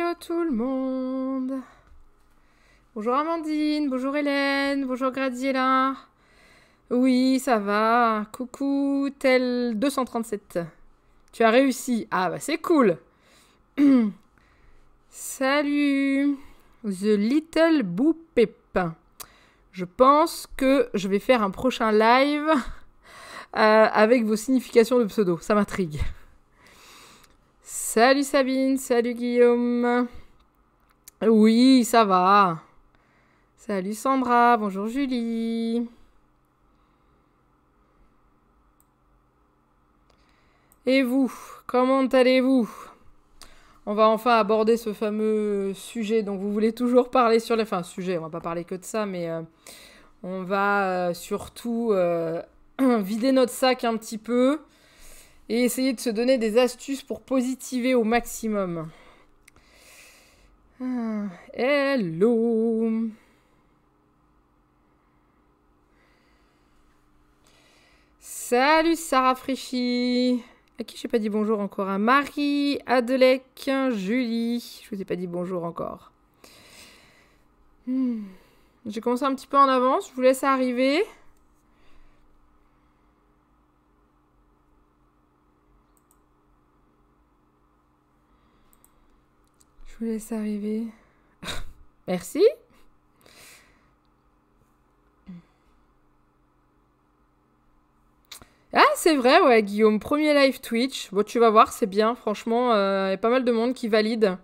Hello tout le monde. Bonjour Amandine, bonjour Hélène, bonjour Graziella. Oui, ça va. Coucou, tel 237. Tu as réussi. Ah bah c'est cool. Salut. The Little Boo Pep. Je pense que je vais faire un prochain live avec vos significations de pseudo. Ça m'intrigue. Salut Sabine, salut Guillaume. Oui, ça va. Salut Sandra, bonjour Julie. Et vous, comment allez-vous? On va enfin aborder ce fameux sujet dont vous voulez toujours parler sur les... Enfin, sujet, on va pas parler que de ça, mais on va surtout vider notre sac un petit peu et essayer de se donner des astuces pour positiver au maximum. Hello. Salut Sarah Fréchy. À qui j'ai pas dit bonjour encore? À Marie, Adelec, Julie. Je vous ai pas dit bonjour encore. J'ai commencé un petit peu en avance. Je vous laisse arriver. Je vous laisse arriver. Merci. Ah, c'est vrai, ouais, Guillaume. Premier live Twitch. Bon, tu vas voir, c'est bien. Franchement, il y a pas mal de monde qui valide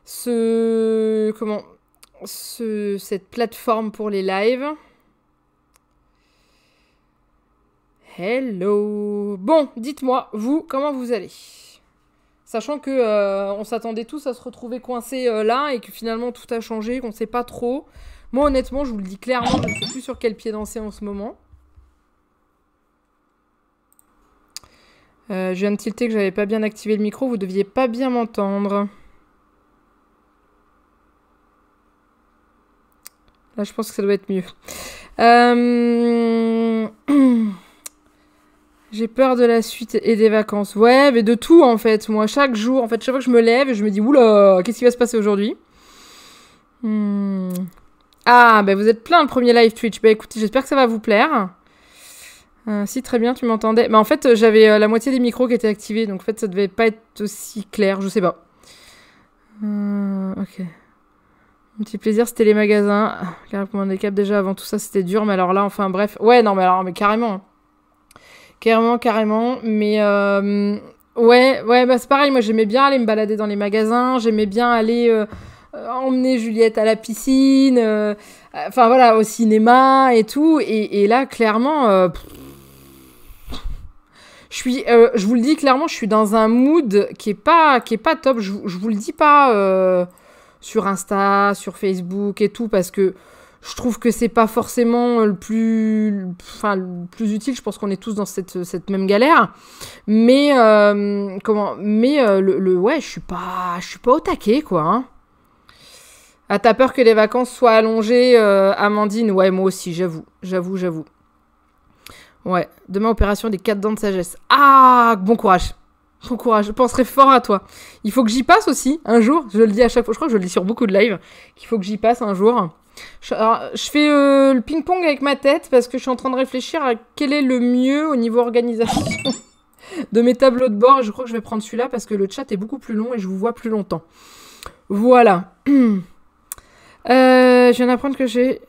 cette plateforme pour les lives. Hello. Bon, dites-moi, vous, comment vous allez? Sachant que on s'attendait tous à se retrouver coincés là et que finalement tout a changé, qu'on sait pas trop. Moi, honnêtement, je vous le dis clairement, je ne sais plus sur quel pied danser en ce moment. Je viens de tilter que j'avais pas bien activé le micro, vous deviez pas bien m'entendre. Là, je pense que ça doit être mieux. J'ai peur de la suite et des vacances. Ouais, mais de tout, en fait. Moi, chaque jour, en fait, chaque fois que je me lève, je me dis, oula, qu'est-ce qui va se passer aujourd'hui? Ah, bah vous êtes plein le premier live Twitch. Bah écoutez, j'espère que ça va vous plaire. Si, très bien, tu m'entendais. Mais en fait, j'avais la moitié des micros qui étaient activés, donc en fait, ça devait pas être aussi clair, je sais pas. Ok. Mon petit plaisir, c'était les magasins. Car pour mon handicap, déjà, avant tout ça, c'était dur, mais alors là, enfin, bref. Ouais, non, mais alors, mais carrément. Carrément. Mais, ouais, bah c'est pareil, moi, j'aimais bien aller me balader dans les magasins, j'aimais bien aller emmener Juliette à la piscine, enfin, voilà, au cinéma et tout. Et là, clairement... je vous le dis clairement, je suis dans un mood qui est pas top. Je vous le dis pas sur Insta, sur Facebook et tout, parce que je trouve que c'est pas forcément le plus utile. Je pense qu'on est tous dans cette même galère. Mais ouais, je suis pas au taquet, quoi. Hein. Ah, t'as peur que les vacances soient allongées, Amandine? Ouais, moi aussi, j'avoue. Ouais, demain, opération des 4 dents de sagesse. Ah, bon courage. Bon courage, je penserai fort à toi. Il faut que j'y passe aussi, un jour. Je le dis à chaque fois, je crois que je le dis sur beaucoup de lives, qu'il faut que j'y passe un jour. Je fais le ping-pong avec ma tête parce que je suis en train de réfléchir à quel est le mieux au niveau organisation de mes tableaux de bord. Et je crois que je vais prendre celui-là parce que le chat est beaucoup plus long et je vous vois plus longtemps. Voilà. Je viens d'apprendre que j'ai...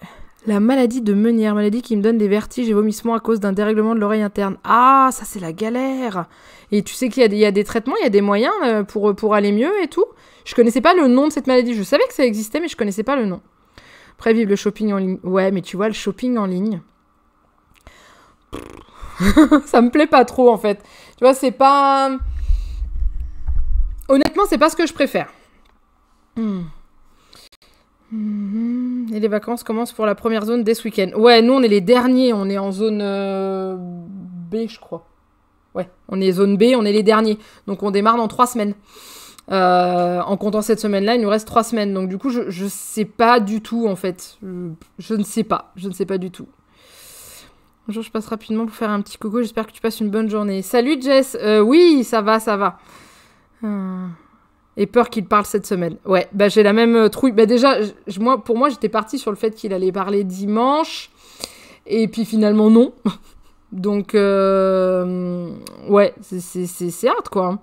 la maladie de Meunière, maladie qui me donne des vertiges et vomissements à cause d'un dérèglement de l'oreille interne. Ah, ça c'est la galère. Et tu sais qu'il y a des traitements, il y a des moyens pour aller mieux et tout. Je connaissais pas le nom de cette maladie. Je savais que ça existait, mais je connaissais pas le nom. Après, vive le shopping en ligne. Ouais, mais tu vois, le shopping en ligne... ça me plaît pas trop, en fait. Tu vois, c'est pas... Honnêtement, c'est pas ce que je préfère. Et les vacances commencent pour la première zone dès ce week-end. Ouais, nous on est les derniers, on est en zone B, je crois. Ouais, on est zone B, on est les derniers. Donc on démarre dans 3 semaines. En comptant cette semaine-là, il nous reste 3 semaines. Donc du coup, je sais pas du tout en fait. Je ne sais pas du tout. Bonjour, je passe rapidement pour faire un petit coucou. J'espère que tu passes une bonne journée. Salut Jess. Oui, ça va. Et peur qu'il parle cette semaine. Ouais, bah j'ai la même trouille. Bah déjà, pour moi, j'étais partie sur le fait qu'il allait parler dimanche. Et puis finalement, non. Donc, ouais, c'est hard, quoi.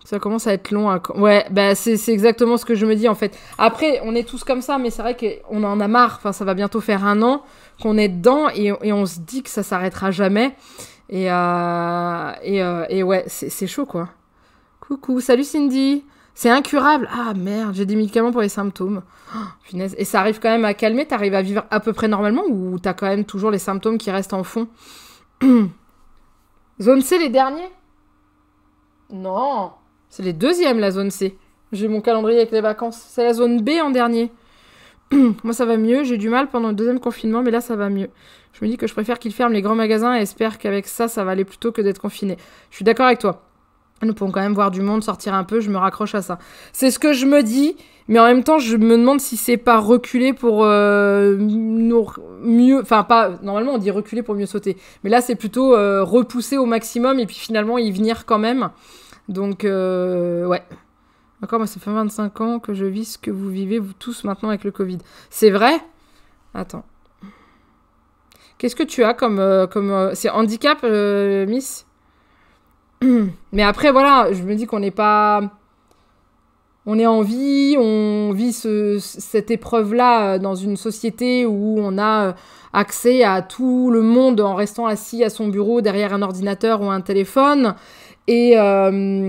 Ça commence à être long. Ouais, bah c'est exactement ce que je me dis, en fait. Après, on est tous comme ça, mais c'est vrai qu'on en a marre. Enfin, ça va bientôt faire 1 an qu'on est dedans et on se dit que ça s'arrêtera jamais. Et ouais, c'est chaud, quoi. Coucou, salut Cindy. C'est incurable. Ah merde, j'ai des médicaments pour les symptômes. Oh, punaise. Et ça arrive quand même à calmer? T'arrives à vivre à peu près normalement ou t'as quand même toujours les symptômes qui restent en fond? Zone C, les derniers? Non, c'est les deuxièmes, la zone C. J'ai mon calendrier avec les vacances. C'est la zone B en dernier. Moi, ça va mieux. J'ai du mal pendant le 2e confinement, mais là, ça va mieux. Je me dis que je préfère qu'ils ferment les grands magasins et espère qu'avec ça, ça va aller plutôt que d'être confiné. Je suis d'accord avec toi. Nous pouvons quand même voir du monde, sortir un peu, je me raccroche à ça. C'est ce que je me dis, mais en même temps, je me demande si c'est pas reculer pour mieux... Enfin, pas... Normalement, on dit reculer pour mieux sauter. Mais là, c'est plutôt repousser au maximum et puis finalement y venir quand même. Donc, ouais. Encore, moi, ça fait 25 ans que je vis ce que vous vivez, vous tous, maintenant, avec le Covid. C'est vrai? Attends. Qu'est-ce que tu as comme c'est handicap, Miss? Mais après, voilà, je me dis qu'on n'est pas... On est en vie, on vit cette épreuve-là dans une société où on a accès à tout le monde en restant assis à son bureau derrière un ordinateur ou un téléphone. Et on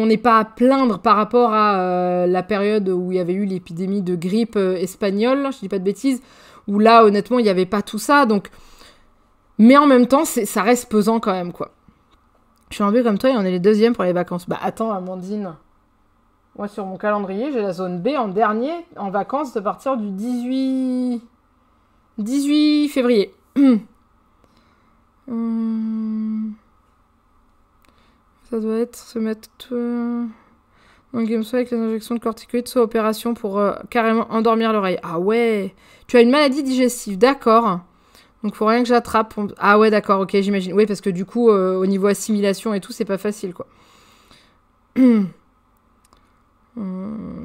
n'est pas à plaindre par rapport à la période où il y avait eu l'épidémie de grippe espagnole, je dis pas de bêtises, où là, honnêtement, il n'y avait pas tout ça. Donc... Mais en même temps, ça reste pesant quand même, quoi. Je suis un peu comme toi et on est les 2e pour les vacances. Bah attends, Amandine. Moi, sur mon calendrier, j'ai la zone B en dernier, en vacances, de partir du 18 février. Ça doit être se mettre en game soit avec les injections de corticoïdes, soit opération pour carrément endormir l'oreille. Ah ouais. Tu as une maladie digestive, d'accord. Donc, faut rien que j'attrape. Ah ouais, d'accord, ok, j'imagine. Oui, parce que du coup, au niveau assimilation et tout, c'est pas facile, quoi.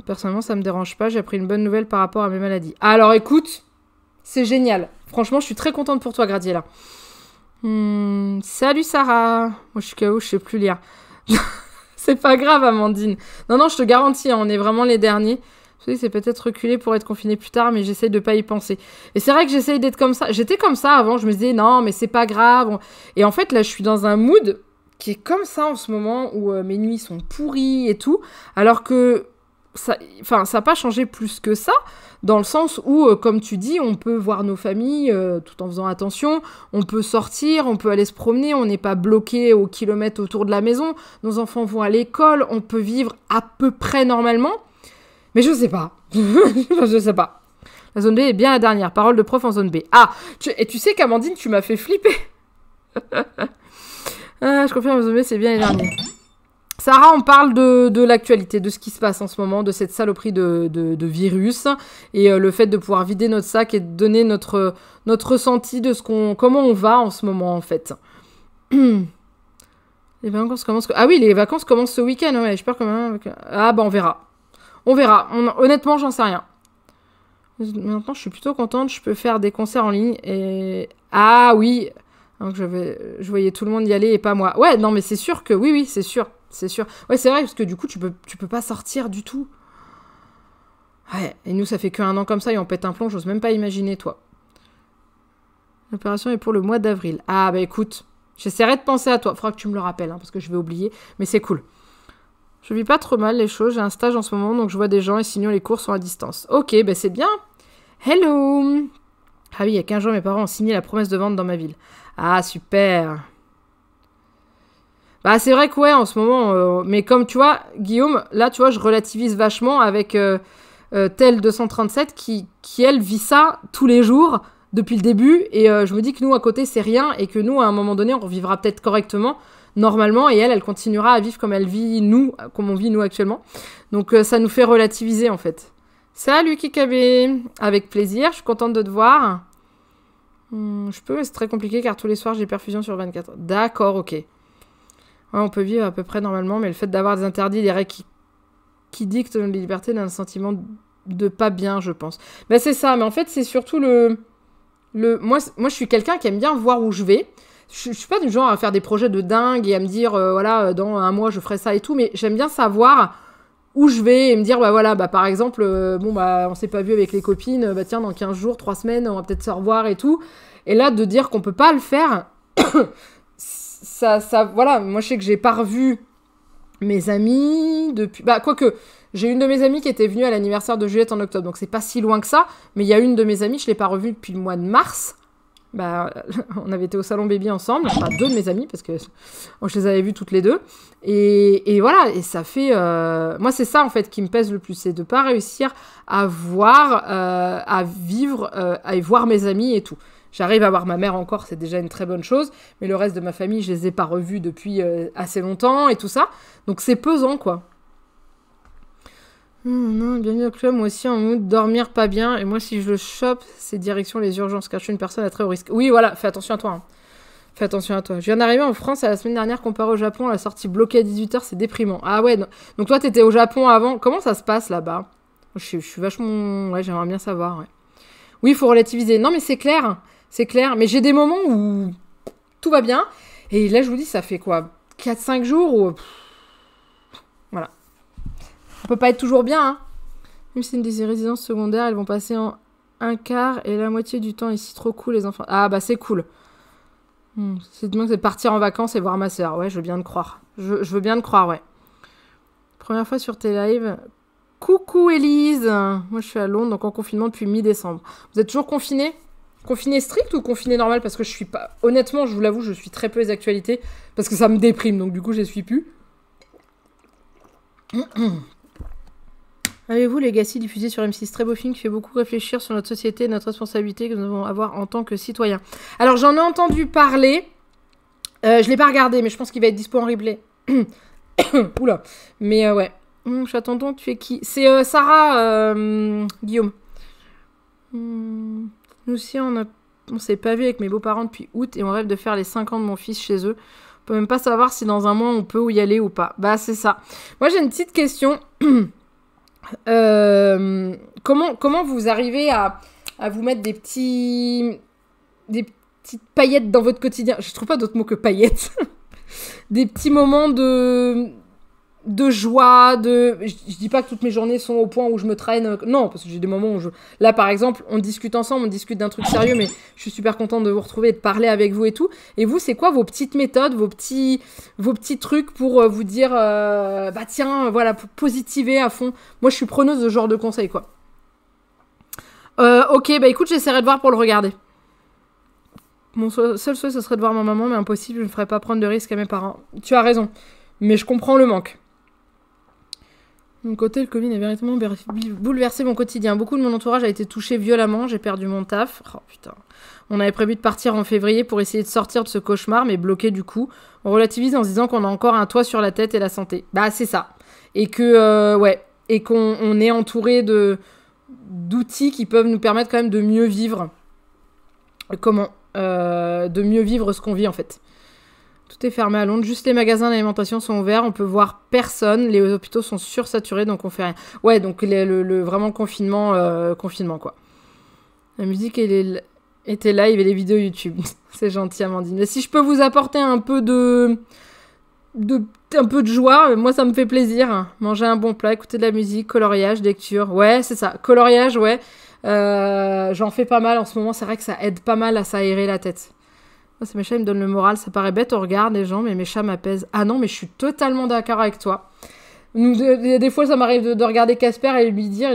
Personnellement, ça me dérange pas. J'ai appris une bonne nouvelle par rapport à mes maladies. Alors, écoute, c'est génial. Franchement, je suis très contente pour toi, Gradiela. Salut, Sarah. Moi, je suis KO, je sais plus lire. C'est pas grave, Amandine. Non, je te garantis, hein, on est vraiment les derniers. Je sais, c'est peut-être reculé pour être confiné plus tard, mais j'essaie de pas y penser. Et c'est vrai que j'essaye d'être comme ça. J'étais comme ça avant, je me disais non, mais c'est pas grave. Et en fait, là, je suis dans un mood qui est comme ça en ce moment, où mes nuits sont pourries et tout, alors que ça n'a pas changé plus que ça, dans le sens où, comme tu dis, on peut voir nos familles tout en faisant attention, on peut sortir, on peut aller se promener, on n'est pas bloqué au kilomètre autour de la maison, nos enfants vont à l'école, on peut vivre à peu près normalement. Mais je sais pas. Je sais pas. La zone B est bien la dernière. Parole de prof en zone B. Ah, et tu sais qu'Amandine, tu m'as fait flipper. Je confirme, la zone B, c'est bien les derniers. Sarah, on parle de l'actualité, de ce qui se passe en ce moment, de cette saloperie de virus, et le fait de pouvoir vider notre sac et de donner notre ressenti de comment on va en ce moment, en fait. Les vacances commencent... Ah oui, les vacances commencent ce week-end, ouais, j'espère quand même... Ah bah on verra. On verra. Honnêtement, j'en sais rien. Maintenant, je suis plutôt contente. Je peux faire des concerts en ligne. Et... Ah oui. Donc, je voyais tout le monde y aller et pas moi. Ouais, non, mais c'est sûr que... Oui, c'est sûr. C'est sûr. Ouais, c'est vrai, parce que du coup, tu peux pas sortir du tout. Ouais, et nous, ça fait qu'1 an comme ça et on pète un plomb. J'ose même pas imaginer, toi. L'opération est pour le mois d'avril. Ah, bah écoute, j'essaierai de penser à toi. Faudra que tu me le rappelles, hein, parce que je vais oublier. Mais c'est cool. Je vis pas trop mal les choses, j'ai un stage en ce moment, donc je vois des gens et sinon les cours sont à distance. Ok, ben c'est bien. Hello. Ah oui, il y a 15 jours, mes parents ont signé la promesse de vente dans ma ville. Ah, super. Bah c'est vrai que ouais, en ce moment, mais comme tu vois, Guillaume, là tu vois, je relativise vachement avec Tel 237 qui elle vit ça tous les jours depuis le début et je me dis que nous à côté c'est rien et que nous à un moment donné on vivra peut-être correctement. Normalement, et elle continuera à vivre comme elle vit nous, comme on vit nous actuellement. Donc ça nous fait relativiser en fait. Salut Kikabe, avec plaisir, je suis contente de te voir. Je peux, mais c'est très compliqué car tous les soirs j'ai perfusion sur 24. D'accord, ok. Ouais, on peut vivre à peu près normalement, mais le fait d'avoir des interdits, des règles qui dictent nos libertés d'un sentiment de pas bien, je pense. Ben, c'est ça, mais en fait, c'est surtout moi, je suis quelqu'un qui aime bien voir où je vais. Je suis pas du genre à faire des projets de dingue et à me dire, voilà, dans un mois, je ferai ça et tout, mais j'aime bien savoir où je vais et me dire, bah voilà, bah par exemple, bon, bah on s'est pas vu avec les copines, bah tiens, dans 15 jours, 3 semaines, on va peut-être se revoir et tout. Et là, de dire qu'on peut pas le faire, voilà, moi je sais que j'ai pas revu mes amis depuis. Bah, quoique, j'ai une de mes amies qui était venue à l'anniversaire de Juliette en octobre, donc c'est pas si loin que ça, mais il y a une de mes amies, je l'ai pas revue depuis le mois de mars. Bah, on avait été au salon baby ensemble, enfin deux de mes amies, parce que je les avais vues toutes les deux. Et voilà, et ça fait. Moi, c'est ça en fait qui me pèse le plus, c'est de pas réussir à voir, à vivre, à voir mes amis et tout. J'arrive à voir ma mère encore, c'est déjà une très bonne chose, mais le reste de ma famille, je les ai pas revus depuis assez longtemps et tout ça. Donc c'est pesant, quoi. Non, bienvenue au club, moi aussi en mood dormir pas bien. Et moi, si je le chope, c'est direction les urgences, car je suis une personne à très haut risque. Oui, voilà, fais attention à toi. Hein. Fais attention à toi. Je viens d'arriver en France la semaine dernière, comparé au Japon, la sortie bloquée à 18h, c'est déprimant. Ah ouais, non. Donc toi, t'étais au Japon avant. Comment ça se passe là-bas? Je suis vachement... Ouais, j'aimerais bien savoir, ouais. Oui, il faut relativiser. Non, mais c'est clair. C'est clair. Mais j'ai des moments où tout va bien. Et là, je vous dis, ça fait quoi 4-5 jours où... Voilà. On peut pas être toujours bien, hein. Même si c'est une des résidences secondaires, elles vont passer en un quart et la moitié du temps ici. Trop cool, les enfants. Ah, bah, c'est cool. C'est demain que c'est de partir en vacances et voir ma sœur. Ouais, je veux bien le croire. Je veux bien le croire, ouais. Première fois sur tes lives. Coucou, Élise. Moi, je suis à Londres, donc en confinement depuis mi-décembre. Vous êtes toujours confiné? Confiné strict ou confiné normal? Parce que je suis pas... Honnêtement, je vous l'avoue, je suis très peu les actualités. Parce que ça me déprime, donc du coup, je les suis plus. Avez-vous Legacy diffusé sur M6? Très beau film qui fait beaucoup réfléchir sur notre société et notre responsabilité que nous devons avoir en tant que citoyens. Alors, j'en ai entendu parler. Je l'ai pas regardé, mais je pense qu'il va être dispo en replay. Oula. Mais ouais. J'attends, tu es qui? C'est Sarah, Guillaume. Nous aussi, on s'est pas vu avec mes beaux-parents depuis août et on rêve de faire les 5 ans de mon fils chez eux. On peut même pas savoir si dans un mois on peut y aller ou pas. Bah, c'est ça. Moi, j'ai une petite question. Comment vous arrivez à vous mettre des petites paillettes dans votre quotidien? Je trouve pas d'autre mot que paillettes. Des petits moments de joie, je dis pas que toutes mes journées sont au point où je me traîne, non, parce que j'ai des moments où là par exemple, on discute ensemble, on discute d'un truc sérieux, mais je suis super contente de vous retrouver et de parler avec vous et tout. Et vous, c'est quoi vos petites méthodes, vos petits trucs pour vous dire, bah tiens, voilà, pour positiver à fond. Moi, je suis preneuse de ce genre de conseils, quoi. Ok, bah écoute, j'essaierai de voir pour le regarder. Mon seul souhait, ce serait de voir ma maman, mais impossible, je ne ferais pas prendre de risques à mes parents. Tu as raison, mais je comprends le manque. De mon côté, le Covid a véritablement bouleversé mon quotidien. Beaucoup de mon entourage a été touché violemment. J'ai perdu mon taf. Oh putain. On avait prévu de partir en février pour essayer de sortir de ce cauchemar, mais bloqué du coup. On relativise en se disant qu'on a encore un toit sur la tête et la santé. Bah, c'est ça. Et que, ouais. Et qu'on est entouré d'outils qui peuvent nous permettre quand même de mieux vivre. De mieux vivre ce qu'on vit, en fait. Tout est fermé à Londres, juste les magasins d'alimentation sont ouverts, on peut voir personne, les hôpitaux sont sursaturés, donc on fait rien. Ouais, donc vraiment confinement, quoi. La musique était live et les vidéos YouTube. C'est gentil, Amandine. Mais si je peux vous apporter un peu de joie, moi ça me fait plaisir. Manger un bon plat, écouter de la musique, coloriage, lecture. Ouais, c'est ça. Coloriage, ouais. J'en fais pas mal en ce moment, c'est vrai que ça aide pas mal à s'aérer la tête. C'est mes chats, ils me donnent le moral. Ça paraît bête au regard des gens, mais mes chats m'apaisent. Ah non, mais je suis totalement d'accord avec toi. Des fois, ça m'arrive de regarder Casper et lui dire,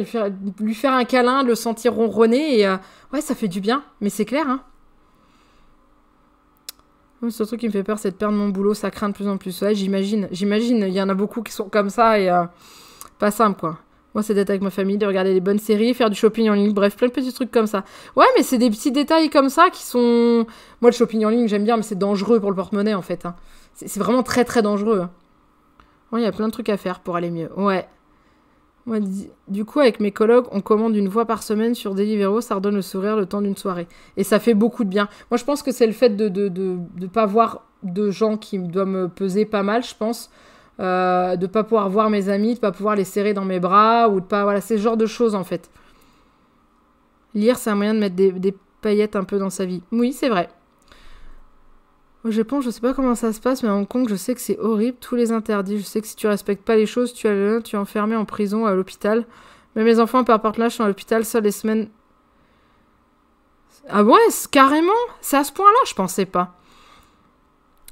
lui faire un câlin, le sentir ronronner. Et ouais, ça fait du bien. Mais c'est clair, hein. Le seul truc qui me fait peur, c'est de perdre mon boulot. Ça craint de plus en plus. Ouais, j'imagine. Il y en a beaucoup qui sont comme ça et pas simple, quoi. Moi, c'est d'être avec ma famille, de regarder des bonnes séries, faire du shopping en ligne, bref, plein de petits trucs comme ça. Ouais, mais c'est des petits détails comme ça qui sont... Moi, le shopping en ligne, j'aime bien, mais c'est dangereux pour le porte-monnaie, en fait. Hein. C'est vraiment très, très dangereux. Hein. Ouais, il y a plein de trucs à faire pour aller mieux. Ouais. Moi, du coup, avec mes collègues, on commande une fois par semaine sur Deliveroo, ça redonne le sourire le temps d'une soirée. Et ça fait beaucoup de bien. Moi, je pense que c'est le fait de pas voir de gens qui doivent me peser pas mal, je pense. De pas pouvoir voir mes amis, de pas pouvoir les serrer dans mes bras, ou de pas... Voilà, c'est ce genre de choses, en fait. Lire, c'est un moyen de mettre des paillettes un peu dans sa vie. Oui, c'est vrai. Au Japon, je sais pas comment ça se passe, mais à Hong Kong, je sais que c'est horrible, tous les interdits. Je sais que si tu respectes pas les choses, tu es enfermé en prison ou à l'hôpital. Mais mes enfants, peu importe l'âge, sont à l'hôpital seuls les semaines... Ah ouais, carrément? C'est à ce point-là, je pensais pas.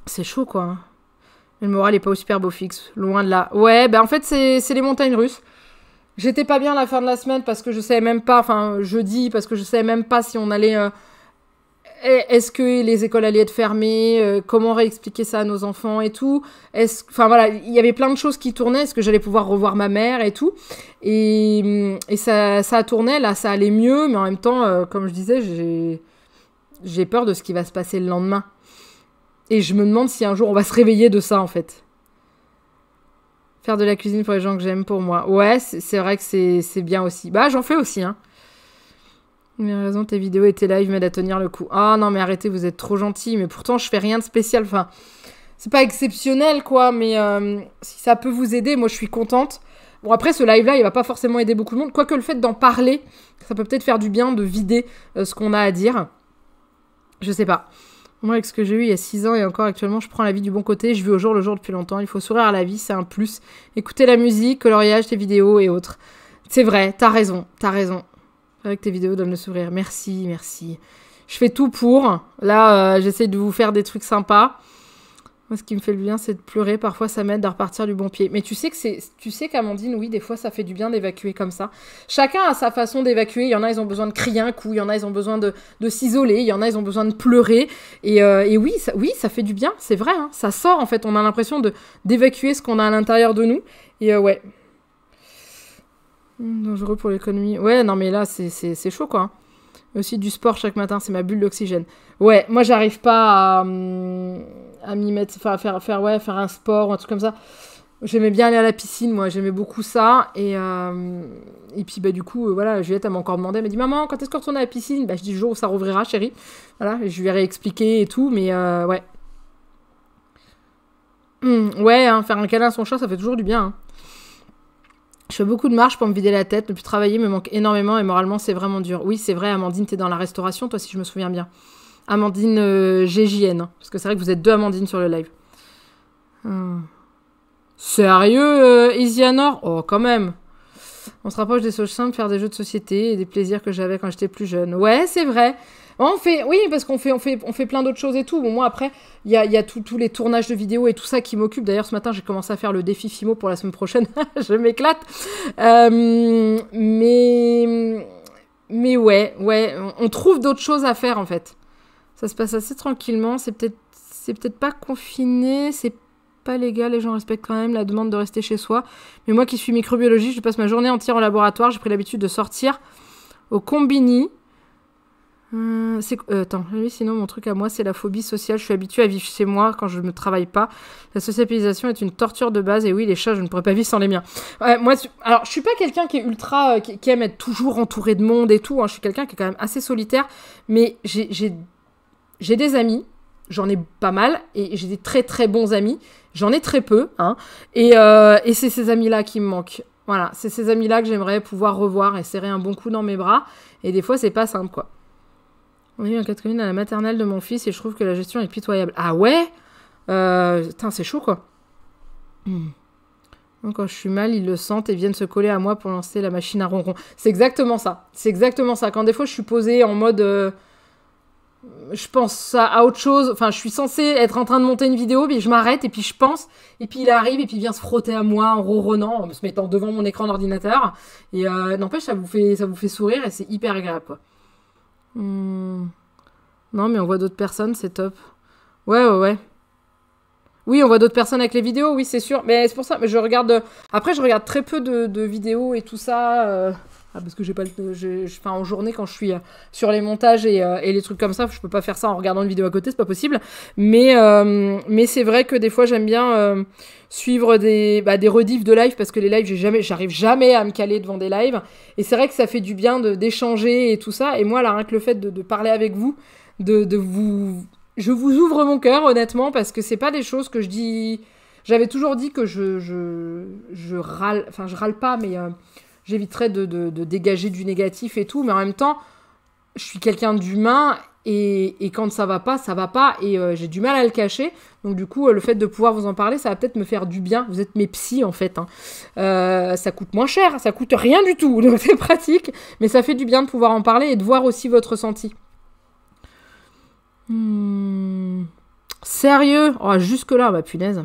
C'est chaud, quoi. Mais le moral est pas au super beau fixe, loin de là. Ouais, ben en fait, c'est les montagnes russes. J'étais pas bien la fin de la semaine parce que je savais même pas, enfin, jeudi, parce que je savais même pas si on allait... Est-ce que les écoles allaient être fermées, comment réexpliquer ça à nos enfants et tout. Enfin voilà, il y avait plein de choses qui tournaient. Est-ce que j'allais pouvoir revoir ma mère et tout. Et ça tournait, là, ça allait mieux. Mais en même temps, comme je disais, j'ai peur de ce qui va se passer le lendemain. Et je me demande si un jour on va se réveiller de ça, en fait. Faire de la cuisine pour les gens que j'aime, pour moi. Ouais, c'est vrai que c'est bien aussi. Bah, j'en fais aussi, hein. Mais raison, tes vidéos et tes lives m'aident à tenir le coup. Ah non, mais arrêtez, vous êtes trop gentils. Mais pourtant, je fais rien de spécial. Enfin, c'est pas exceptionnel, quoi. Mais si ça peut vous aider, moi, je suis contente. Bon, après, ce live-là, il va pas forcément aider beaucoup de monde. Quoique le fait d'en parler, ça peut peut-être faire du bien de vider ce qu'on a à dire. Je sais pas. Moi, avec ce que j'ai eu il y a 6 ans et encore actuellement, je prends la vie du bon côté. Je vis au jour le jour depuis longtemps. Il faut sourire à la vie, c'est un plus. Écouter la musique, coloriage, tes vidéos et autres. C'est vrai, t'as raison. Avec tes vidéos, donne le sourire. Merci. Je fais tout pour. Là, j'essaie de vous faire des trucs sympas. Moi, ce qui me fait le bien, c'est de pleurer. Parfois, ça m'aide à repartir du bon pied. Mais tu sais qu'Amandine, oui, des fois, ça fait du bien d'évacuer comme ça. Chacun a sa façon d'évacuer. Il y en a, ils ont besoin de crier un coup. Il y en a, ils ont besoin de s'isoler. Il y en a, ils ont besoin de pleurer. Et oui, ça fait du bien. C'est vrai, hein. Ça sort, en fait. On a l'impression d'évacuer ce qu'on a à l'intérieur de nous. Et ouais. Dangereux pour l'économie. Ouais, non, mais là, c'est chaud, quoi. Aussi du sport chaque matin, c'est ma bulle d'oxygène. Ouais, moi, j'arrive pas à m'y mettre, enfin, faire un sport ou un truc comme ça. J'aimais bien aller à la piscine, moi, j'aimais beaucoup ça. Et puis, bah, du coup, voilà, Juliette, elle m'a encore demandé, elle m'a dit, maman, quand est-ce qu'on retourne à la piscine? Bah, je dis, le jour où ça rouvrira, chérie. Voilà, et je lui ai réexpliqué et tout, mais ouais. Ouais, hein, faire un câlin à son chat, ça fait toujours du bien, hein. Je fais beaucoup de marches pour me vider la tête. Ne plus travailler me manque énormément et moralement, c'est vraiment dur. Oui, c'est vrai, Amandine, t'es dans la restauration, toi, si je me souviens bien. Amandine GJN. Parce que c'est vrai que vous êtes 2 Amandine sur le live. Sérieux, Isianor? Oh, quand même. On se rapproche des choses simples, faire des jeux de société et des plaisirs que j'avais quand j'étais plus jeune. Ouais, c'est vrai. Oui, parce qu'on fait plein d'autres choses et tout. Bon, moi, après, il y a tous les tournages de vidéos et tout ça qui m'occupe. D'ailleurs, ce matin, j'ai commencé à faire le défi Fimo pour la semaine prochaine. Je m'éclate. Mais ouais, on trouve d'autres choses à faire, en fait. Ça se passe assez tranquillement. C'est peut-être pas confiné, c'est pas légal, les gens respectent quand même la demande de rester chez soi. Mais moi qui suis microbiologiste, je passe ma journée entière au laboratoire. J'ai pris l'habitude de sortir au combini. Attends, sinon mon truc à moi c'est la phobie sociale. Je suis habituée à vivre chez moi quand je ne travaille pas. La socialisation est une torture de base et oui, les chats, je ne pourrais pas vivre sans les miens. Moi, alors je suis pas quelqu'un qui est ultra qui aime être toujours entouré de monde et tout, hein. Je suis quelqu'un qui est quand même assez solitaire, mais j'ai des amis, j'en ai pas mal et j'ai des très très bons amis. J'en ai très peu, hein. Et c'est ces amis-là qui me manquent. Voilà, c'est ces amis-là que j'aimerais pouvoir revoir et serrer un bon coup dans mes bras. Et des fois, c'est pas simple, quoi. On a eu un 4 communes à la maternelle de mon fils et je trouve que la gestion est pitoyable. Ah ouais? Putain, c'est chaud, quoi. Donc, quand je suis mal, ils le sentent et viennent se coller à moi pour lancer la machine à ronron. C'est exactement ça. Quand des fois, je suis posée en mode... je pense à autre chose. Enfin, je suis censée être en train de monter une vidéo, puis je m'arrête et puis je pense. Et puis il arrive et puis il vient se frotter à moi en ronronnant, en se mettant devant mon écran d'ordinateur. Et n'empêche, ça vous fait sourire et c'est hyper agréable, quoi. Non, mais on voit d'autres personnes, c'est top. Ouais. Oui, on voit d'autres personnes avec les vidéos, oui, c'est sûr. Mais c'est pour ça, mais je regarde... Après, je regarde très peu de vidéos et tout ça. Parce que j'ai pas enfin, en journée, quand je suis sur les montages et les trucs comme ça, je peux pas faire ça en regardant une vidéo à côté, c'est pas possible. Mais c'est vrai que des fois, j'aime bien suivre des rediffs de live, parce que les lives, j'arrive jamais à me caler devant des lives. Et c'est vrai que ça fait du bien d'échanger et tout ça. Et moi, là, rien que le fait de parler avec vous, de vous je vous ouvre mon cœur, honnêtement, parce que c'est pas des choses que je dis... J'avais toujours dit que je râle... Enfin, je râle pas, mais j'éviterais de dégager du négatif et tout. Mais en même temps, je suis quelqu'un d'humain et quand ça va pas, ça va pas. Et j'ai du mal à le cacher. Donc du coup, le fait de pouvoir vous en parler, ça va peut-être me faire du bien. Vous êtes mes psys, en fait. Hein. Ça coûte moins cher, ça coûte rien du tout. Donc c'est pratique. Mais ça fait du bien de pouvoir en parler et de voir aussi votre ressenti. Sérieux? Oh, jusque-là, bah punaise.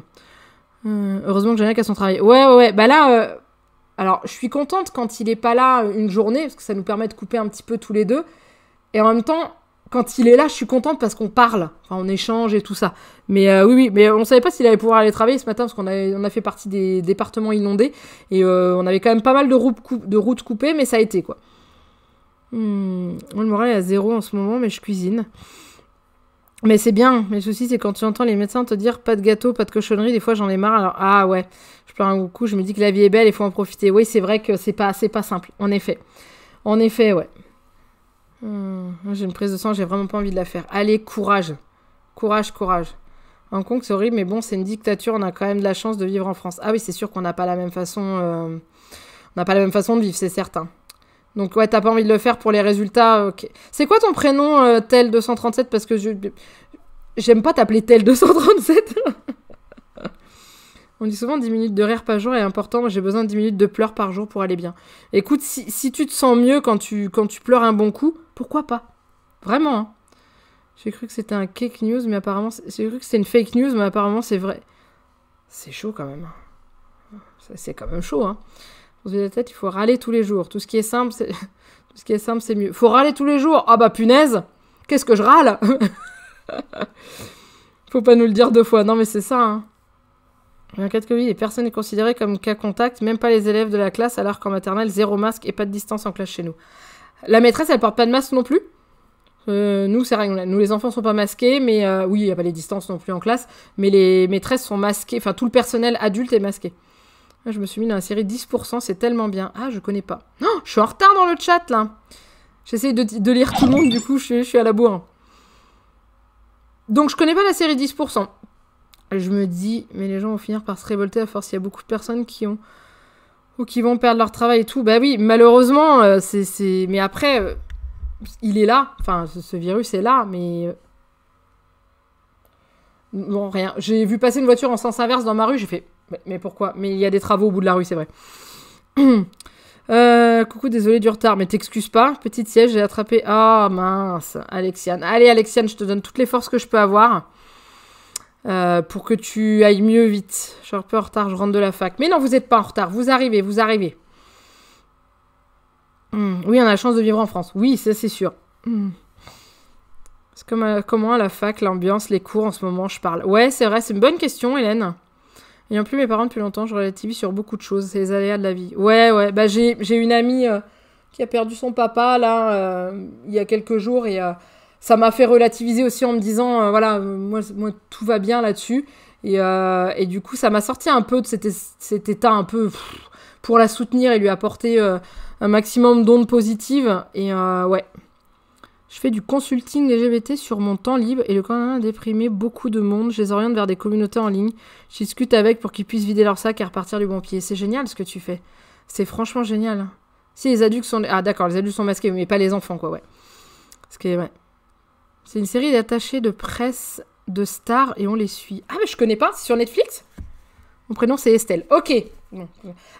Heureusement que Janek a son travail. Ouais. Bah là, alors, je suis contente quand il est pas là une journée, parce que ça nous permet de couper un petit peu tous les deux. Et en même temps, quand il est là, je suis contente parce qu'on parle. Enfin, on échange et tout ça. Mais oui, mais on savait pas s'il allait pouvoir aller travailler ce matin, parce qu'on a fait partie des départements inondés. Et on avait quand même pas mal de routes coupées, mais ça a été, quoi. Le moral est à 0 en ce moment, mais je cuisine. Mais c'est bien, mais le souci c'est quand tu entends les médecins te dire pas de gâteau, pas de cochonnerie, des fois j'en ai marre, alors ah ouais, je pleure un coup, je me dis que la vie est belle, il faut en profiter. Oui, c'est vrai que c'est pas simple, en effet. En effet, ouais. J'ai une prise de sang, j'ai vraiment pas envie de la faire. Allez, courage. Courage. Hong Kong c'est horrible, mais bon, c'est une dictature, on a quand même de la chance de vivre en France. Ah oui, c'est sûr qu'on n'a pas la même façon, on n'a pas la même façon de vivre, c'est certain. Donc ouais, t'as pas envie de le faire pour les résultats. Ok. C'est quoi ton prénom, Tel 237? Parce que j'aime pas t'appeler Tel 237. On dit souvent 10 minutes de rire par jour est important. Moi, j'ai besoin de 10 minutes de pleurs par jour pour aller bien. Écoute, si tu te sens mieux quand tu pleures un bon coup, pourquoi pas? Vraiment. Hein. J'ai cru que c'était un fake news, mais apparemment... J'ai cru que c'était une fake news, mais apparemment c'est vrai. C'est chaud quand même. C'est quand même chaud, hein. Pour se vider la tête, il faut râler tous les jours. Tout ce qui est simple, c'est mieux. Faut râler tous les jours. Ah bah punaise, qu'est-ce que je râle? Faut pas nous le dire 2 fois. Non mais c'est ça. Hein. En cas de Covid, personne n'est considéré comme cas contact, même pas les élèves de la classe, alors qu'en maternelle, 0 masque et pas de distance en classe chez nous. La maîtresse, elle porte pas de masque non plus. Nous, c'est rien. Nous, les enfants sont pas masqués, mais oui, il y a pas les distances non plus en classe, mais les maîtresses sont masquées. Enfin, tout le personnel adulte est masqué. Je me suis mis dans la série 10%, c'est tellement bien. Ah, je connais pas. Oh, je suis en retard dans le chat, là. J'essaie de lire tout le monde, du coup, je suis à la bourre. Donc, je connais pas la série 10%. Je me dis, mais les gens vont finir par se révolter à force. Il y a beaucoup de personnes qui vont perdre leur travail et tout. Bah oui, malheureusement, mais après, il est là. Enfin, ce virus est là, mais... Bon, rien. J'ai vu passer une voiture en sens inverse dans ma rue, j'ai fait... Mais pourquoi? Mais il y a des travaux au bout de la rue, c'est vrai. Coucou, désolé du retard, mais t'excuses pas. Petite siège, j'ai attrapé... Ah, mince, Alexiane. Allez, Alexiane, je te donne toutes les forces que je peux avoir pour que tu ailles mieux vite. Je suis un peu en retard, je rentre de la fac. Mais non, vous n'êtes pas en retard, vous arrivez. Oui, on a la chance de vivre en France. Oui, ça, c'est sûr. C'est comment à la fac, l'ambiance, les cours en ce moment, je parle. Ouais, c'est vrai, c'est une bonne question, Hélène. Ayant plus mes parents depuis longtemps, je relativise sur beaucoup de choses. C'est les aléas de la vie. Ouais. Bah, j'ai une amie qui a perdu son papa, là, il y a quelques jours. Et ça m'a fait relativiser aussi en me disant, voilà, moi, tout va bien là-dessus. Et du coup, ça m'a sorti un peu de cet état un peu pour la soutenir et lui apporter un maximum d'ondes positives. Et ouais. Je fais du consulting LGBT sur mon temps libre et le Canada a déprimé beaucoup de monde. Je les oriente vers des communautés en ligne. Je discute avec pour qu'ils puissent vider leur sac et repartir du bon pied. C'est génial ce que tu fais. C'est franchement génial. Si les adultes sont... Ah d'accord, les adultes sont masqués, mais pas les enfants, quoi, ouais. Parce que, ouais. C'est une série d'attachés de presse de stars et on les suit. Ah mais je connais pas, c'est sur Netflix? Mon prénom c'est Estelle. Ok.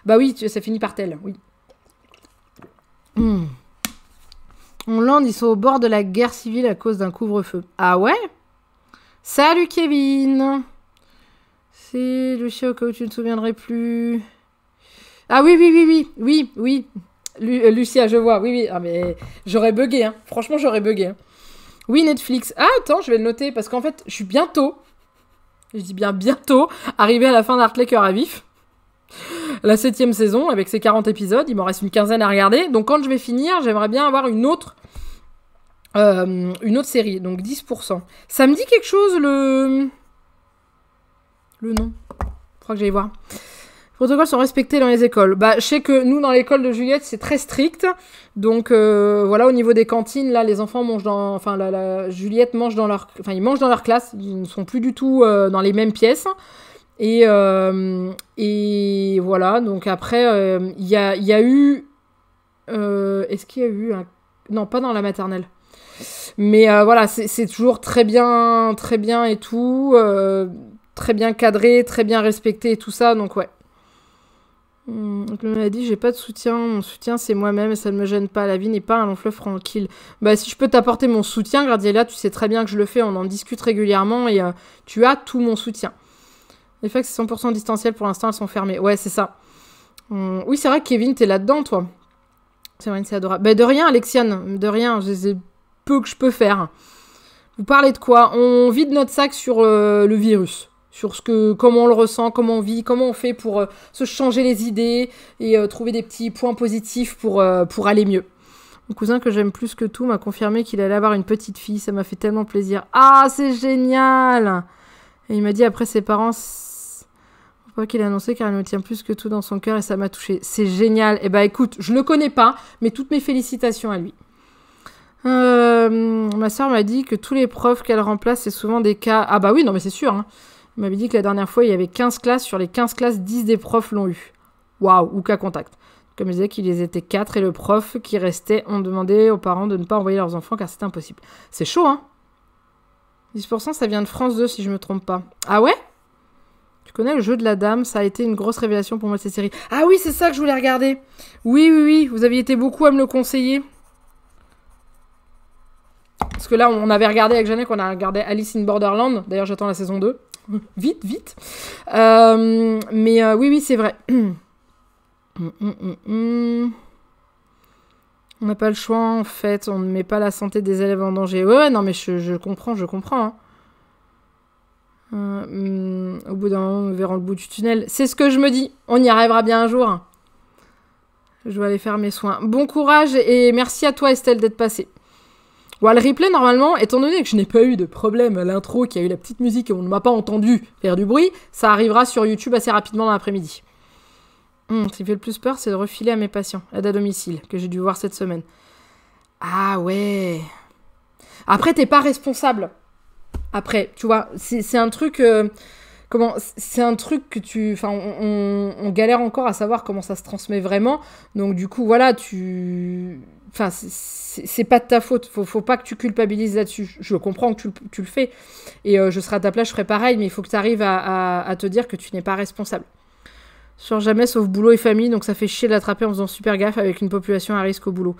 Bah oui, ça finit par tel, oui. En Hollande, ils sont au bord de la guerre civile à cause d'un couvre-feu. Ah ouais? Salut Kevin! C'est Lucia au cas où tu ne te souviendrais plus. Ah oui. Lucia, je vois, oui. Ah mais j'aurais bugué, hein. Franchement, j'aurais bugué. Hein. Oui, Netflix. Ah, attends, je vais le noter parce qu'en fait, je suis bientôt, je dis bien bientôt, arrivé à la fin d'Art Cœur à vif. La 7e saison, avec ses 40 épisodes. Il m'en reste une quinzaine à regarder. Donc, quand je vais finir, j'aimerais bien avoir une autre série. Donc, 10%. Ça me dit quelque chose, le nom. Je crois que j'allais voir. protocoles sont respectés dans les écoles. Bah, je sais que nous, dans l'école de Juliette, c'est très strict. Donc, voilà, au niveau des cantines, là, les enfants mangent dans... Enfin, Juliette mange dans leur... Enfin, ils mangent dans leur classe. Ils ne sont plus du tout dans les mêmes pièces. Et voilà. Donc, après, il y a eu... Est-ce qu'il y a eu un... Non, pas dans la maternelle. Mais voilà, c'est toujours très bien et tout. Très bien cadré, très bien respecté et tout ça. Donc, ouais. Donc le m'a dit j'ai pas de soutien, mon soutien c'est moi-même et ça ne me gêne pas, la vie n'est pas un long fleuve tranquille. Bah si je peux t'apporter mon soutien Gradiela, tu sais très bien que je le fais, on en discute régulièrement et tu as tout mon soutien. Les facs c'est 100% distanciel pour l'instant, elles sont fermées. Ouais c'est ça. Oui c'est vrai que Kevin t'es là-dedans toi. C'est vrai c'est adorable. Bah de rien Alexiane, de rien, c'est peu que je peux faire. Vous parlez de quoi? On vide notre sac sur le virus. Sur comment on le ressent, comment on vit, comment on fait pour se changer les idées et trouver des petits points positifs pour aller mieux. Mon cousin que j'aime plus que tout m'a confirmé qu'il allait avoir une petite fille, ça m'a fait tellement plaisir. Ah, c'est génial! Et il m'a dit après ses parents, pas qu'il a annoncé car il me tient plus que tout dans son cœur et ça m'a touché. C'est génial. Eh ben écoute, je le connais pas, mais toutes mes félicitations à lui. Ma soeur m'a dit que tous les profs qu'elle remplace, c'est souvent des cas... Ah bah oui, non mais c'est sûr, hein. Il m'avait dit que la dernière fois, il y avait 15 classes. Sur les 15 classes, 10 des profs l'ont eu. Waouh, ou cas contact. Comme je disais qu'il les était 4 et le prof qui restait ont demandé aux parents de ne pas envoyer leurs enfants car c'était impossible. C'est chaud, hein? 10%, ça vient de France 2, si je me trompe pas. Ah ouais? Tu connais le jeu de la dame? Ça a été une grosse révélation pour moi, cette série. Ah oui, c'est ça que je voulais regarder. Oui. Vous aviez été beaucoup à me le conseiller. Parce que là, on avait regardé avec Jeanne, on a regardé Alice in Borderland. D'ailleurs, j'attends la saison 2. Vite. Mais oui, c'est vrai. On n'a pas le choix, en fait. On ne met pas la santé des élèves en danger. Ouais, non, mais je comprends. Hein. Au bout d'un moment, nous verrons le bout du tunnel. C'est ce que je me dis. On y arrivera bien un jour. Je vais aller faire mes soins. Bon courage et merci à toi, Estelle, d'être passée. Ouais, le replay, normalement, étant donné que je n'ai pas eu de problème à l'intro, qu'il y a eu la petite musique et on ne m'a pas entendu faire du bruit, ça arrivera sur YouTube assez rapidement dans l'après-midi. Ce qui fait le plus peur, c'est de refiler à mes patients, aide à domicile, que j'ai dû voir cette semaine. Ah ouais. Après, t'es pas responsable. Après, tu vois, c'est un truc... c'est un truc que tu... Enfin, on galère encore à savoir comment ça se transmet vraiment. Donc, du coup, voilà, Enfin, c'est pas de ta faute. Faut pas que tu culpabilises là-dessus. Je comprends que tu le fais. Et je serai à ta place, je ferai pareil. Mais il faut que tu arrives à te dire que tu n'es pas responsable. Sur jamais, sauf boulot et famille. Donc ça fait chier de l'attraper en faisant super gaffe avec une population à risque au boulot.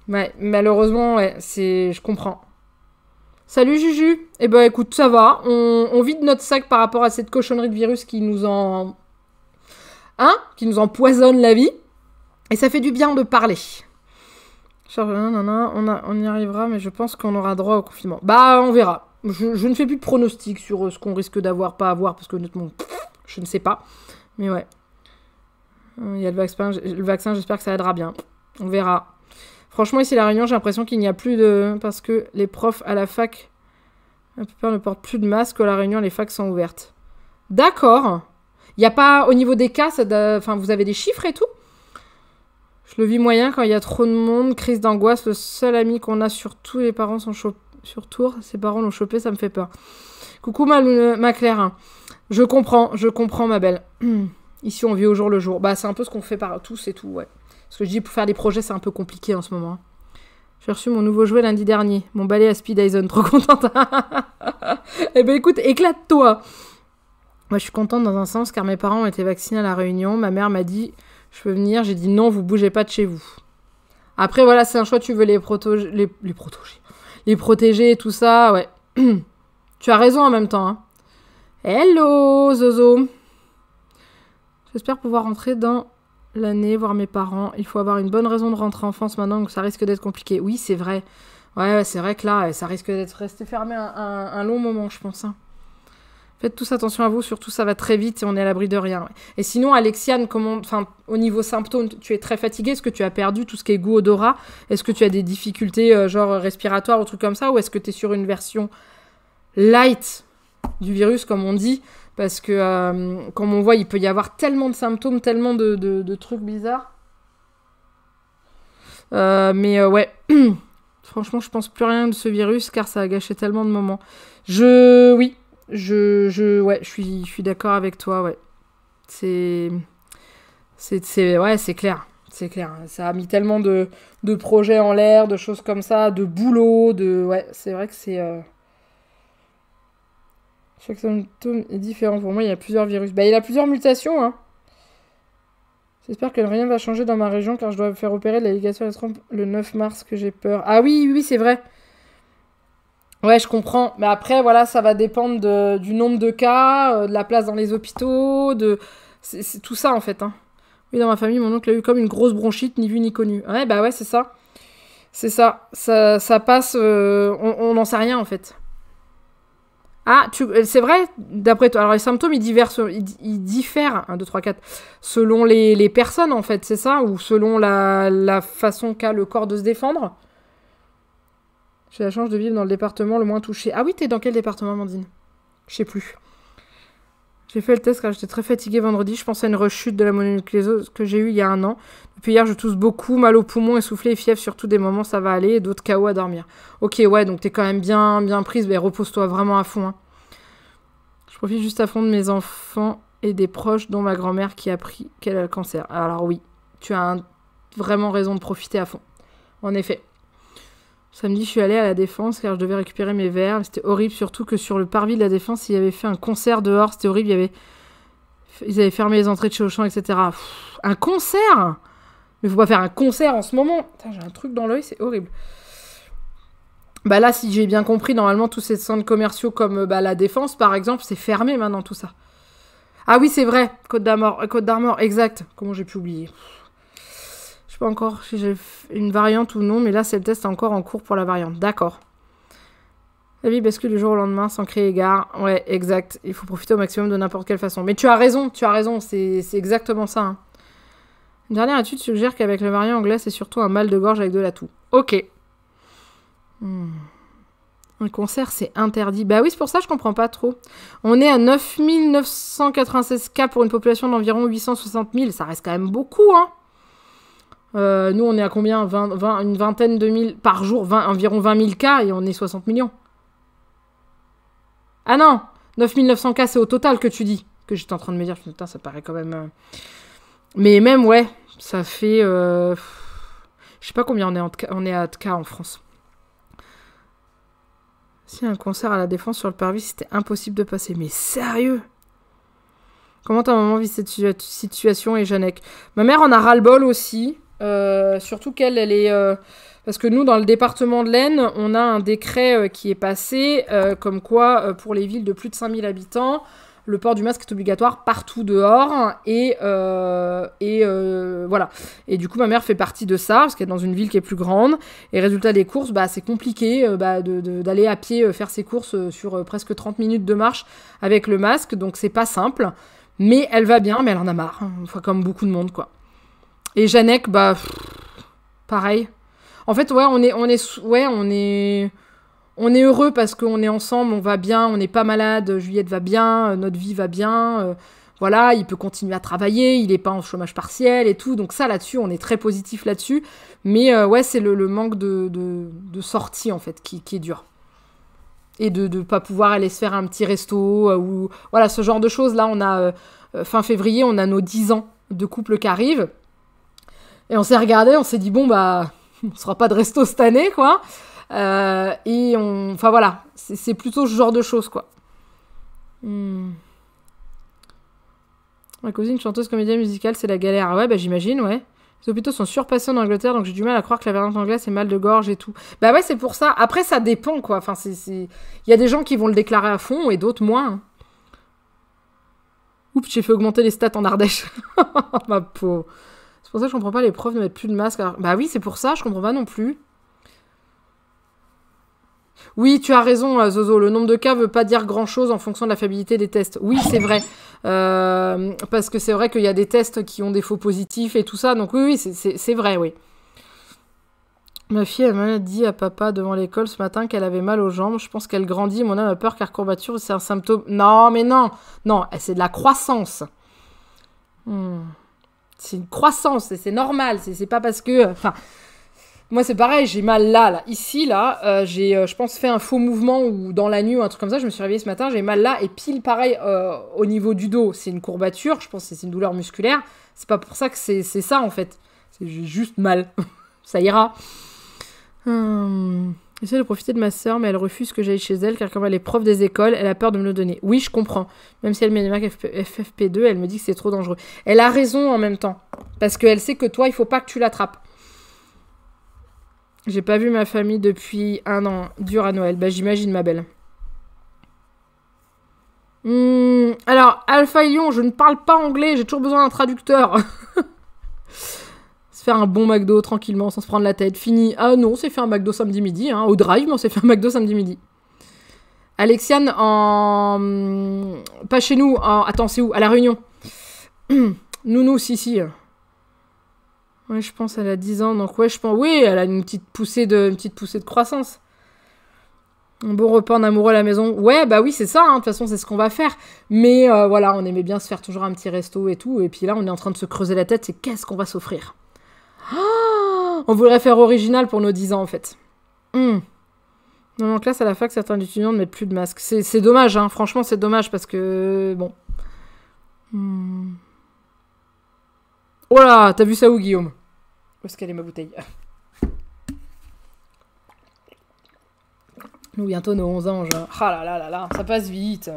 Ouais, malheureusement, ouais, je comprends. Salut Juju. Eh ben écoute, ça va. On vide notre sac par rapport à cette cochonnerie de virus qui nous empoisonne la vie. Et ça fait du bien de parler. On y arrivera, mais je pense qu'on aura droit au confinement. Bah, on verra. Je ne fais plus de pronostics sur ce qu'on risque d'avoir, pas avoir, parce que honnêtement, je ne sais pas. Mais ouais. Il y a le vaccin, j'espère que ça aidera bien. On verra. Franchement, ici, à La Réunion, j'ai l'impression qu'il n'y a plus de... Parce que les profs à la fac, la plupart ne portent plus de masque. À La Réunion, les facs sont ouvertes. D'accord. Il n'y a pas, au niveau des cas, enfin, vous avez des chiffres et tout? Je le vis moyen quand il y a trop de monde, crise d'angoisse. Le seul ami qu'on a sur tous les parents sont sur tour. Ses parents l'ont chopé, ça me fait peur. Coucou ma Claire. Je comprends ma belle. Ici on vit au jour le jour. Bah c'est un peu ce qu'on fait par tous et tout, ouais. Parce que je dis pour faire des projets c'est un peu compliqué en ce moment. J'ai reçu mon nouveau jouet lundi dernier. Mon balai à Speed Dyson, trop contente. Eh ben écoute, éclate-toi. Moi je suis contente dans un sens car mes parents ont été vaccinés à La Réunion. Ma mère m'a dit... Je peux venir, j'ai dit non, vous bougez pas de chez vous. Après, voilà, c'est un choix, tu veux les protéger. Les protéger et tout ça, ouais. Tu as raison en même temps. Hein. Hello, Zozo. J'espère pouvoir rentrer dans l'année, voir mes parents. Il faut avoir une bonne raison de rentrer en France maintenant, donc ça risque d'être compliqué. Oui, c'est vrai. Ouais, c'est vrai que là, ça risque d'être resté fermé un long moment, je pense. Hein. Faites tous attention à vous, surtout ça va très vite et on est à l'abri de rien. Ouais. Et sinon, Alexiane, au niveau symptômes, tu es très fatiguée? Est-ce que tu as perdu tout ce qui est goût, odorat? Est-ce que tu as des difficultés genre respiratoires ou trucs comme ça? Ou est-ce que tu es sur une version light du virus, comme on dit? Parce que, comme on voit, il peut y avoir tellement de symptômes, tellement de trucs bizarres. Mais ouais, franchement, je pense plus rien de ce virus, car ça a gâché tellement de moments. Oui, ouais, je suis d'accord avec toi, ouais. Ouais, c'est clair. C'est clair. Ça a mis tellement de projets en l'air, de choses comme ça, de boulot, ouais, c'est vrai que c'est... Chaque symptôme est différent. Pour moi, il y a plusieurs virus. Bah, il y a plusieurs mutations, hein. J'espère que rien va changer dans ma région, car je dois me faire opérer de la ligation trompe le 9 mars, que j'ai peur. Ah oui, oui, c'est vrai. Ouais, je comprends. Mais après, voilà, ça va dépendre du nombre de cas, de la place dans les hôpitaux, c'est tout ça, en fait, hein. Oui, dans ma famille, mon oncle a eu comme une grosse bronchite, ni vu ni connu. Ouais, bah ouais, c'est ça. C'est ça. Ça passe... on n'en sait rien, en fait. Ah, c'est vrai, d'après toi. Alors, les symptômes, ils diffèrent, 1, 2, 3, 4, selon les personnes, en fait, c'est ça? Ou selon la façon qu'a le corps de se défendre? J'ai la chance de vivre dans le département le moins touché. Ah oui, t'es dans quel département, Amandine? Je sais plus. J'ai fait le test car j'étais très fatiguée vendredi. Je pensais à une rechute de la mononucléose que j'ai eue il y a 1 an. Depuis hier, je tousse beaucoup, mal aux poumons, essoufflé et fièvre. Surtout des moments, ça va aller, et d'autres KO à dormir. Ok, ouais, donc t'es quand même bien prise. Mais repose-toi vraiment à fond, hein. Je profite juste à fond de mes enfants et des proches, dont ma grand-mère qui a appris qu'elle a le cancer. Alors oui, tu as vraiment raison de profiter à fond. En effet. Samedi, je suis allée à la Défense car je devais récupérer mes verres. C'était horrible, surtout que sur le parvis de la Défense, ils avaient fait un concert dehors. C'était horrible, ils avaient fermé les entrées de chez Auchan, etc. Pff, un concert? Mais faut pas faire un concert en ce moment. Putain, j'ai un truc dans l'œil, c'est horrible. Bah là, si j'ai bien compris, normalement, tous ces centres commerciaux comme la Défense, par exemple, c'est fermé maintenant, tout ça. Ah oui, c'est vrai, Côte d'Armor, exact. Comment j'ai pu oublier? Je sais pas encore si j'ai une variante ou non, mais là, c'est le test encore en cours pour la variante. D'accord. La vie bascule du jour au lendemain sans crier égard. Ouais, exact. Il faut profiter au maximum de n'importe quelle façon. Mais tu as raison. C'est exactement ça, hein. Une dernière étude suggère qu'avec le variant anglais, c'est surtout un mal de gorge avec de la toux. Ok. Un concert, c'est interdit. Bah oui, c'est pour ça que je comprends pas trop. On est à 9 996 cas pour une population d'environ 860 000. Ça reste quand même beaucoup, hein. Nous, on est à combien? Une vingtaine de mille par jour, environ 20 000 cas, et on est 60 millions. Ah non, 9 900 cas, c'est au total que tu dis. Que j'étais en train de me dire, putain, ça paraît quand même... Mais même, ouais, ça fait... Je sais pas combien on est à de cas en France. Si un concert à la Défense sur le parvis, c'était impossible de passer. Mais sérieux? Comment ta maman vit cette situation, et Jeannec? Ma mère en a ras-le-bol aussi. Surtout qu'elle est... parce que nous, dans le département de l'Aisne, on a un décret qui est passé, comme quoi, pour les villes de plus de 5000 habitants, le port du masque est obligatoire partout dehors, et voilà. Et du coup, ma mère fait partie de ça, parce qu'elle est dans une ville qui est plus grande, et résultat des courses, bah, c'est compliqué d'aller à pied faire ses courses sur presque 30 minutes de marche avec le masque, donc c'est pas simple, mais elle va bien, mais elle en a marre, hein, enfin, comme beaucoup de monde, quoi. Et Jeannec, bah, pareil. En fait, ouais, on est heureux parce qu'on est ensemble, on va bien, on n'est pas malade, Juliette va bien, notre vie va bien, voilà, il peut continuer à travailler, il n'est pas en chômage partiel et tout, donc ça, là-dessus, on est très positif là-dessus, mais ouais, c'est le manque de sortie, en fait, qui est dur. Et de pas pouvoir aller se faire un petit resto, ou voilà, ce genre de choses. Là, on a, fin février, on a nos 10 ans de couple qui arrivent, et on s'est regardé, on s'est dit, bon, bah, on ne sera pas de resto cette année, quoi. Enfin, voilà. C'est plutôt ce genre de choses, quoi. Ma cousine, chanteuse, comédienne musicale, c'est la galère. Ouais, bah, j'imagine, ouais. Les hôpitaux sont surpassés en Angleterre, donc j'ai du mal à croire que la variante anglaise, c'est mal de gorge et tout. Bah ouais, c'est pour ça. Après, ça dépend, quoi. Enfin, il y a des gens qui vont le déclarer à fond, et d'autres moins, hein. Oups, j'ai fait augmenter les stats en Ardèche. Ma pauvre. C'est pour ça que je comprends pas les profs ne mettent plus de masque. Alors... Bah oui, c'est pour ça, je comprends pas non plus. Oui, tu as raison, Zozo. Le nombre de cas veut pas dire grand-chose en fonction de la fiabilité des tests. Oui, c'est vrai. Parce que c'est vrai qu'il y a des tests qui ont des faux positifs et tout ça. Donc oui, c'est vrai, oui. Ma fille, elle m'a dit à papa devant l'école ce matin qu'elle avait mal aux jambes. Je pense qu'elle grandit. Mon âme a peur car courbature, c'est un symptôme. Non, mais non. Non, c'est de la croissance. C'est une croissance, c'est normal. C'est pas parce que... Enfin, moi, c'est pareil, j'ai mal là. Ici, là, j'ai, je pense, fait un faux mouvement ou dans la nuit ou un truc comme ça. Je me suis réveillée ce matin, j'ai mal là. Et pile, pareil, au niveau du dos, c'est une courbature. Je pense que c'est une douleur musculaire. C'est pas pour ça que c'est ça, en fait. C'est juste mal. Ça ira. J'essaie de profiter de ma sœur, mais elle refuse que j'aille chez elle, car comme elle est prof des écoles, elle a peur de me le donner. Oui, je comprends. Même si elle met des marques FFP2, elle me dit que c'est trop dangereux. Elle a raison en même temps. Parce qu'elle sait que toi, il faut pas que tu l'attrapes. J'ai pas vu ma famille depuis 1 an. Dur à Noël. Bah, j'imagine, ma belle. Alors, Alpha et Lyon, je ne parle pas anglais. J'ai toujours besoin d'un traducteur. Se faire un bon McDo tranquillement, sans se prendre la tête. Fini. Ah non, on s'est fait un McDo samedi midi. Hein, au drive, mais on s'est fait un McDo samedi midi. Alexiane, en... Pas chez nous. Attends, c'est où? À La Réunion. Nounou, si. Ouais, je pense elle a 10 ans, donc ouais, je pense... Oui, elle a une petite poussée de croissance. Un bon repas en amoureux à la maison. Ouais, bah oui, c'est ça, hein. De toute façon, c'est ce qu'on va faire. Mais voilà, on aimait bien se faire toujours un petit resto et tout. Et puis là, on est en train de se creuser la tête, c'est qu'est-ce qu'on va s'offrir? On voudrait faire original pour nos 10 ans, en fait. Non, en classe, à la fac, certains étudiants ne mettent plus de masque. C'est dommage, hein. Franchement, c'est dommage parce que... Bon. Oh là, t'as vu ça où, Guillaume? Où est-ce qu'elle est, ma bouteille? Nous, bientôt nos 11 ans, genre. Ah là, ça passe vite.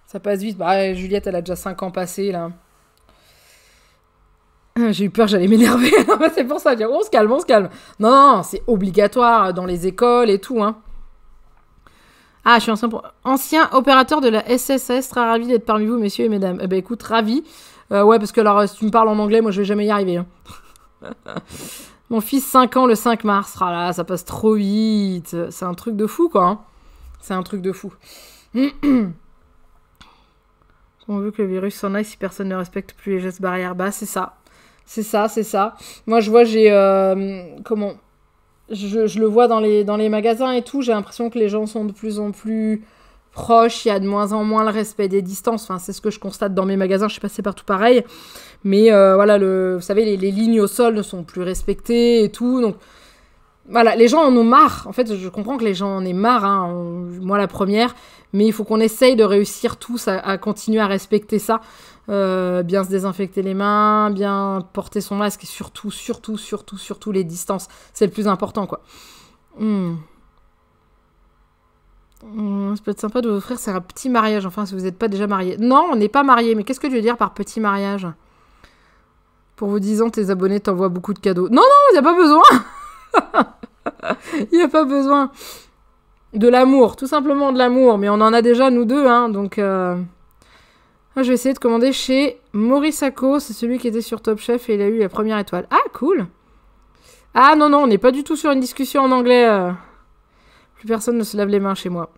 Ça passe vite. Bah, Juliette, elle a déjà 5 ans passés, là. J'ai eu peur, j'allais m'énerver. C'est pour ça, on se calme. Non, c'est obligatoire dans les écoles et tout, hein. Ah, je suis ancien opérateur de la SSS, très ravi d'être parmi vous, messieurs et mesdames. Eh ben, écoute, ravi. Ouais, parce que alors, si tu me parles en anglais, moi, je vais jamais y arriver. Hein. Mon fils, 5 ans, le 5 mars. Ah là, ça passe trop vite. C'est un truc de fou, quoi. Hein. C'est un truc de fou. On veut que le virus s'en aille si personne ne respecte plus les gestes barrières. Bah, c'est ça. C'est ça. Moi, je vois, j'ai... comment... Je le vois dans les magasins et tout. J'ai l'impression que les gens sont de plus en plus proches. Il y a de moins en moins le respect des distances. Enfin, c'est ce que je constate dans mes magasins. Je sais pas si c'est partout pareil. Mais voilà, vous savez, les lignes au sol ne sont plus respectées et tout. Donc, voilà, les gens en ont marre. En fait, je comprends que les gens en aient marre. Hein, moi, la première. Mais il faut qu'on essaye de réussir tous à continuer à respecter ça. Bien se désinfecter les mains, bien porter son masque et surtout les distances. C'est le plus important, quoi. Ça peut être sympa de vous offrir, c'est un petit mariage. Enfin, si vous n'êtes pas déjà marié. Non, on n'est pas marié. Mais qu'est-ce que tu veux dire par petit mariage? Pour vos 10 ans, tes abonnés t'envoient beaucoup de cadeaux. Non, il n'y a pas besoin. Il n'y a pas besoin. De l'amour, tout simplement de l'amour. Mais on en a déjà, nous deux, hein, donc... Moi, je vais essayer de commander chez Maurice Sacco. C'est celui qui était sur Top Chef et il a eu la première étoile. Ah, cool. Ah, non, on n'est pas du tout sur une discussion en anglais. Plus personne ne se lave les mains chez moi.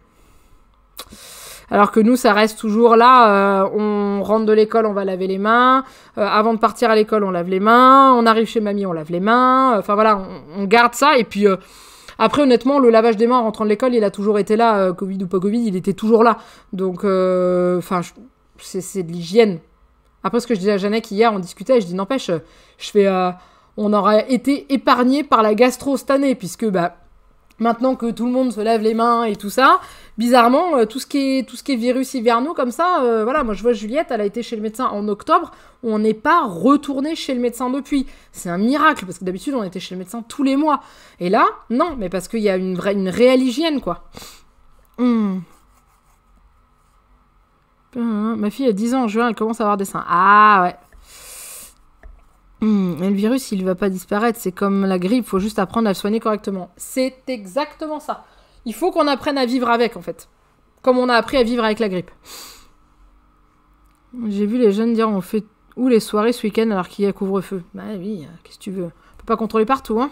Alors que nous, ça reste toujours là. On rentre de l'école, on va laver les mains. Avant de partir à l'école, on lave les mains. On arrive chez mamie, on lave les mains. Enfin, voilà, on garde ça. Et puis... Après, honnêtement, le lavage des mains en rentrant de l'école, il a toujours été là. Covid ou pas Covid, il était toujours là. Donc, enfin... C'est de l'hygiène. Après, ce que je disais à Jeannette hier, on discutait, je dis n'empêche, on aura été épargné par la gastro cette année, puisque maintenant que tout le monde se lave les mains et tout ça, bizarrement, tout ce qui est virus hivernaux comme ça, voilà, moi je vois Juliette, elle a été chez le médecin en octobre, on n'est pas retourné chez le médecin depuis. C'est un miracle, parce que d'habitude on était chez le médecin tous les mois. Et là, non, mais parce qu'il y a une réelle hygiène, quoi. Ma fille a 10 ans en juin, elle commence à avoir des seins. Ah ouais. Et le virus, il va pas disparaître. C'est comme la grippe, il faut juste apprendre à le soigner correctement. C'est exactement ça. Il faut qu'on apprenne à vivre avec, en fait. Comme on a appris à vivre avec la grippe. J'ai vu les jeunes dire on fait où les soirées ce week-end alors qu'il y a couvre-feu. Bah oui, qu'est-ce que tu veux. On peut pas contrôler partout, hein.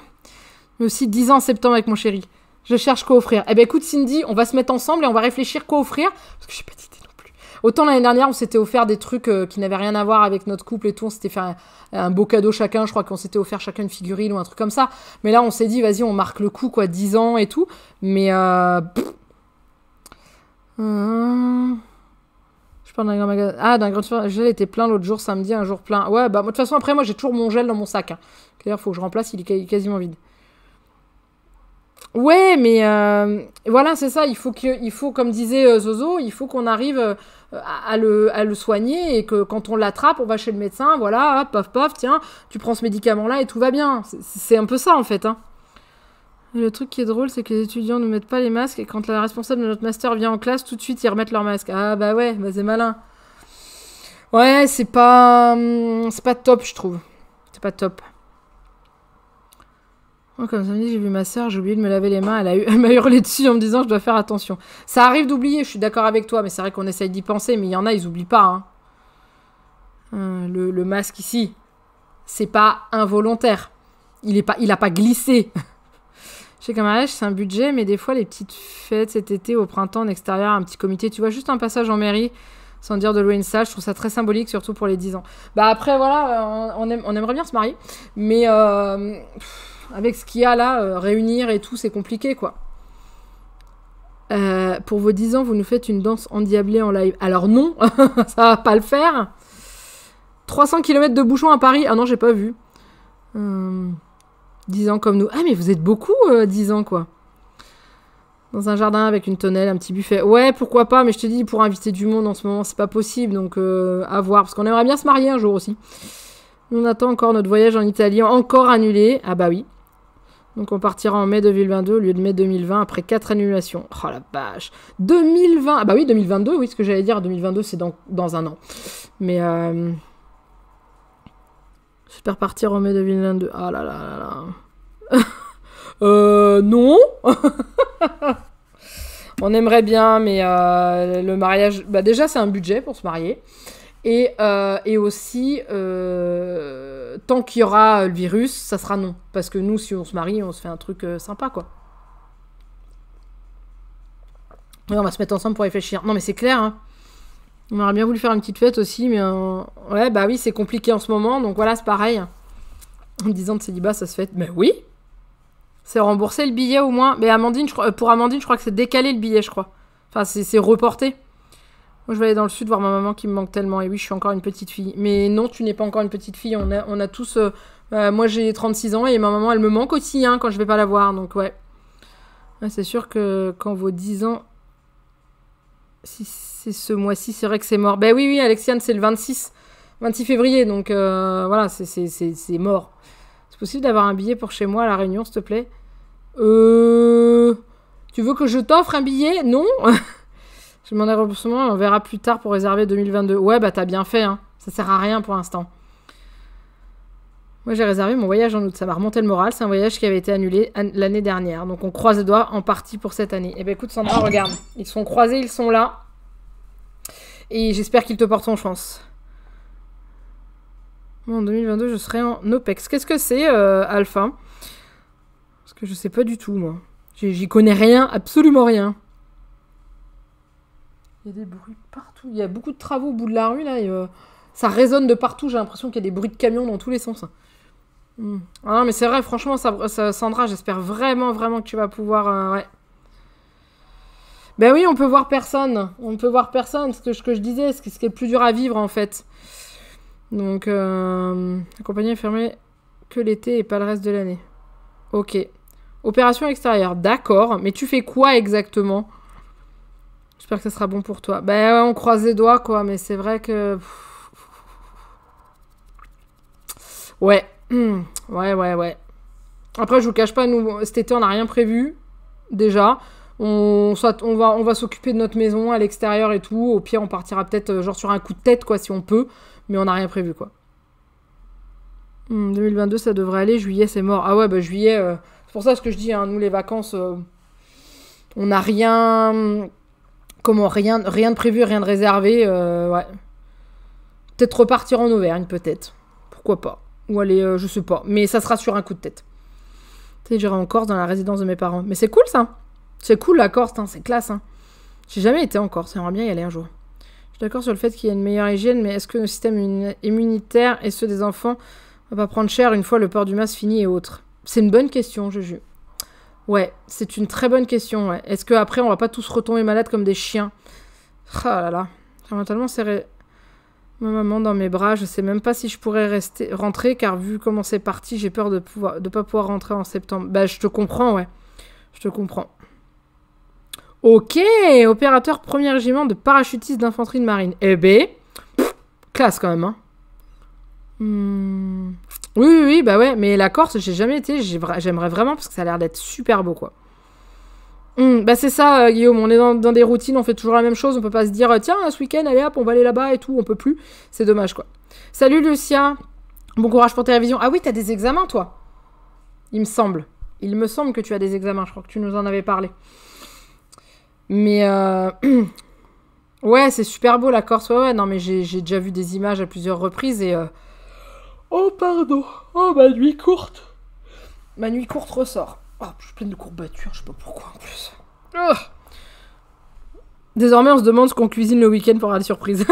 Mais aussi 10 ans en septembre avec mon chéri. Je cherche quoi offrir. Eh ben écoute Cindy, on va se mettre ensemble et on va réfléchir quoi offrir. Parce que je sais pas d'idée non plus. Autant l'année dernière, on s'était offert des trucs qui n'avaient rien à voir avec notre couple et tout. On s'était fait un beau cadeau chacun. Je crois qu'on s'était offert chacun une figurine ou un truc comme ça. Mais là, on s'est dit, vas-y, on marque le coup, quoi, 10 ans et tout. Mais je parle d'un grand magasin. Ah, d'un grand gel était plein l'autre jour, samedi, un jour plein. Ouais, bah, de toute façon, après, moi, j'ai toujours mon gel dans mon sac. Hein. D'ailleurs, faut que je remplace, il est quasiment vide. Ouais, mais voilà, c'est ça. Il faut, comme disait Zozo, il faut qu'on arrive à le soigner et que quand on l'attrape, on va chez le médecin. Voilà, hop, paf, paf, tiens, tu prends ce médicament-là et tout va bien. C'est un peu ça, en fait. Hein. Le truc qui est drôle, c'est que les étudiants ne mettent pas les masques et quand la responsable de notre master vient en classe, tout de suite, ils remettent leur masque. Ah bah ouais, bah c'est malin. Ouais, c'est pas top, je trouve. C'est pas top. Oh, comme samedi, j'ai vu ma soeur, j'ai oublié de me laver les mains. Elle m'a hurlé dessus en me disant je dois faire attention. Ça arrive d'oublier, je suis d'accord avec toi, mais c'est vrai qu'on essaye d'y penser, mais il y en a, ils oublient pas. Hein. Le masque ici, c'est pas involontaire. Il a pas glissé. Je sais qu'un mariage, c'est un budget, mais des fois, les petites fêtes cet été, au printemps, en extérieur, un petit comité, tu vois, juste un passage en mairie, sans dire de louer une salle, je trouve ça très symbolique, surtout pour les 10 ans. Bah après, voilà, on aimerait bien se marier, mais avec ce qu'il y a là, réunir et tout, c'est compliqué, quoi. Pour vos 10 ans, vous nous faites une danse endiablée en live. Alors non, ça va pas le faire. 300 km de bouchon à Paris. Ah non, j'ai pas vu. 10 ans comme nous. Ah, mais vous êtes beaucoup, 10 ans, quoi. Dans un jardin avec une tonnelle, un petit buffet. Ouais, pourquoi pas, mais je te dis, pour inviter du monde en ce moment, c'est pas possible, donc à voir. Parce qu'on aimerait bien se marier un jour aussi. On attend encore notre voyage en Italie, encore annulé. Ah bah oui. Donc on partira en mai 2022 au lieu de mai 2020 après 4 annulations. Oh la vache. 2020. Ah bah oui, 2022, oui, ce que j'allais dire. 2022, c'est dans un an. Mais j'espère partir en mai 2022. Ah là là là là. Non. On aimerait bien, mais le mariage... Bah déjà, c'est un budget pour se marier. Et aussi, tant qu'il y aura le virus, ça sera non. Parce que nous, si on se marie, on se fait un truc sympa, quoi. Ouais, on va se mettre ensemble pour réfléchir. Non, mais c'est clair, hein. On aurait bien voulu faire une petite fête aussi, mais... Ouais, bah oui, c'est compliqué en ce moment, donc voilà, c'est pareil. En 10 ans de célibat, ça se fait... Mais oui. C'est rembourser le billet au moins. Mais Amandine, pour Amandine, je crois que c'est décalé le billet, je crois. Enfin, c'est reporté. Moi, je vais aller dans le sud voir ma maman qui me manque tellement. Et oui, je suis encore une petite fille. Mais non, tu n'es pas encore une petite fille. On a tous... moi, j'ai 36 ans et ma maman, elle me manque aussi hein, quand je vais pas la voir. Donc, ouais. C'est sûr que quand vos 10 ans... Si c'est ce mois-ci, c'est vrai que c'est mort. Ben oui, Alexiane, c'est le 26 février. Donc, voilà, c'est mort. C'est possible d'avoir un billet pour chez moi à La Réunion, s'il te plaît? Tu veux que je t'offre un billet? Non. Je demande un remboursement, on verra plus tard pour réserver 2022. Ouais, bah t'as bien fait, hein. Ça sert à rien pour l'instant. Moi, j'ai réservé mon voyage en août. Ça m'a remonté le moral. C'est un voyage qui avait été annulé l'année dernière. Donc, on croise les doigts en partie pour cette année. Eh ben, écoute, Sandra, regarde. Ils sont croisés, ils sont là. Et j'espère qu'ils te porteront chance. Bon, en 2022, je serai en OPEX. Qu'est-ce que c'est, Alpha? Parce que je sais pas du tout, moi. J'y connais rien, absolument rien. Il y a des bruits partout. Il y a beaucoup de travaux au bout de la rue, là. Et, ça résonne de partout. J'ai l'impression qu'il y a des bruits de camions dans tous les sens. Ah non, mais c'est vrai, franchement, Sandra, j'espère vraiment, vraiment que tu vas pouvoir... ouais. Ben oui, on peut voir personne. On peut voir personne. Ce que je disais, ce qui est le plus dur à vivre, en fait. Donc, la compagnie est fermée que l'été et pas le reste de l'année. Ok. Opération extérieure, d'accord. Mais tu fais quoi exactement? J'espère que ça sera bon pour toi. Ben, on croise les doigts, quoi. Mais c'est vrai que... Ouais. Ouais. Après, je vous cache pas, nous, cet été, on n'a rien prévu. Déjà. On va s'occuper de notre maison à l'extérieur et tout. Au pire, on partira peut-être genre sur un coup de tête, quoi, si on peut. Mais on n'a rien prévu, quoi. 2022, ça devrait aller. Juillet, c'est mort. Ah ouais, bah juillet... c'est pour ça ce que je dis, hein, nous, les vacances, on n'a rien... Comment, rien de prévu, rien de réservé. Ouais. Peut-être repartir en Auvergne, peut-être. Pourquoi pas. Ou aller, je sais pas. Mais ça sera sur un coup de tête. Tu sais, j'irai en Corse dans la résidence de mes parents. Mais c'est cool, ça. C'est cool, la Corse, hein, c'est classe. Hein. J'ai jamais été en Corse. J'aimerais bien y aller un jour. Je suis d'accord sur le fait qu'il y a une meilleure hygiène, mais est-ce que nos systèmes immunitaires et ceux des enfants vont pas prendre cher une fois le port du masque fini et autres? C'est une bonne question, Juju. Ouais, c'est une très bonne question, ouais. Est-ce qu'après, on va pas tous retomber malades comme des chiens? Ah là là. J'ai tellement serré ma maman dans mes bras. Je sais même pas si je pourrais rentrer, car vu comment c'est parti, j'ai peur de pas pouvoir rentrer en septembre. Bah, je te comprends, ouais. Je te comprends. Ok, opérateur 1er régiment de parachutistes d'infanterie de marine. Eh ben, classe quand même, hein. Oui, bah ouais, mais la Corse, j'ai jamais été, j'aimerais vraiment parce que ça a l'air d'être super beau, quoi. Bah c'est ça, Guillaume, on est dans des routines, on fait toujours la même chose, on peut pas se dire, tiens, ce week-end, allez hop, on va aller là-bas et tout, on peut plus. C'est dommage, quoi. Salut, Lucia. Bon courage pour tes révisions. Ah oui, t'as des examens, toi? Il me semble. Il me semble que tu as des examens, je crois que tu nous en avais parlé. Mais, ouais, c'est super beau, la Corse, ouais, non, mais j'ai déjà vu des images à plusieurs reprises et... Oh, pardon. Oh, ma nuit courte. Ma nuit courte ressort. Oh, je suis pleine de courbatures, je sais pas pourquoi en plus. Oh. Désormais, on se demande ce qu'on cuisine le week-end pour avoir des surprises.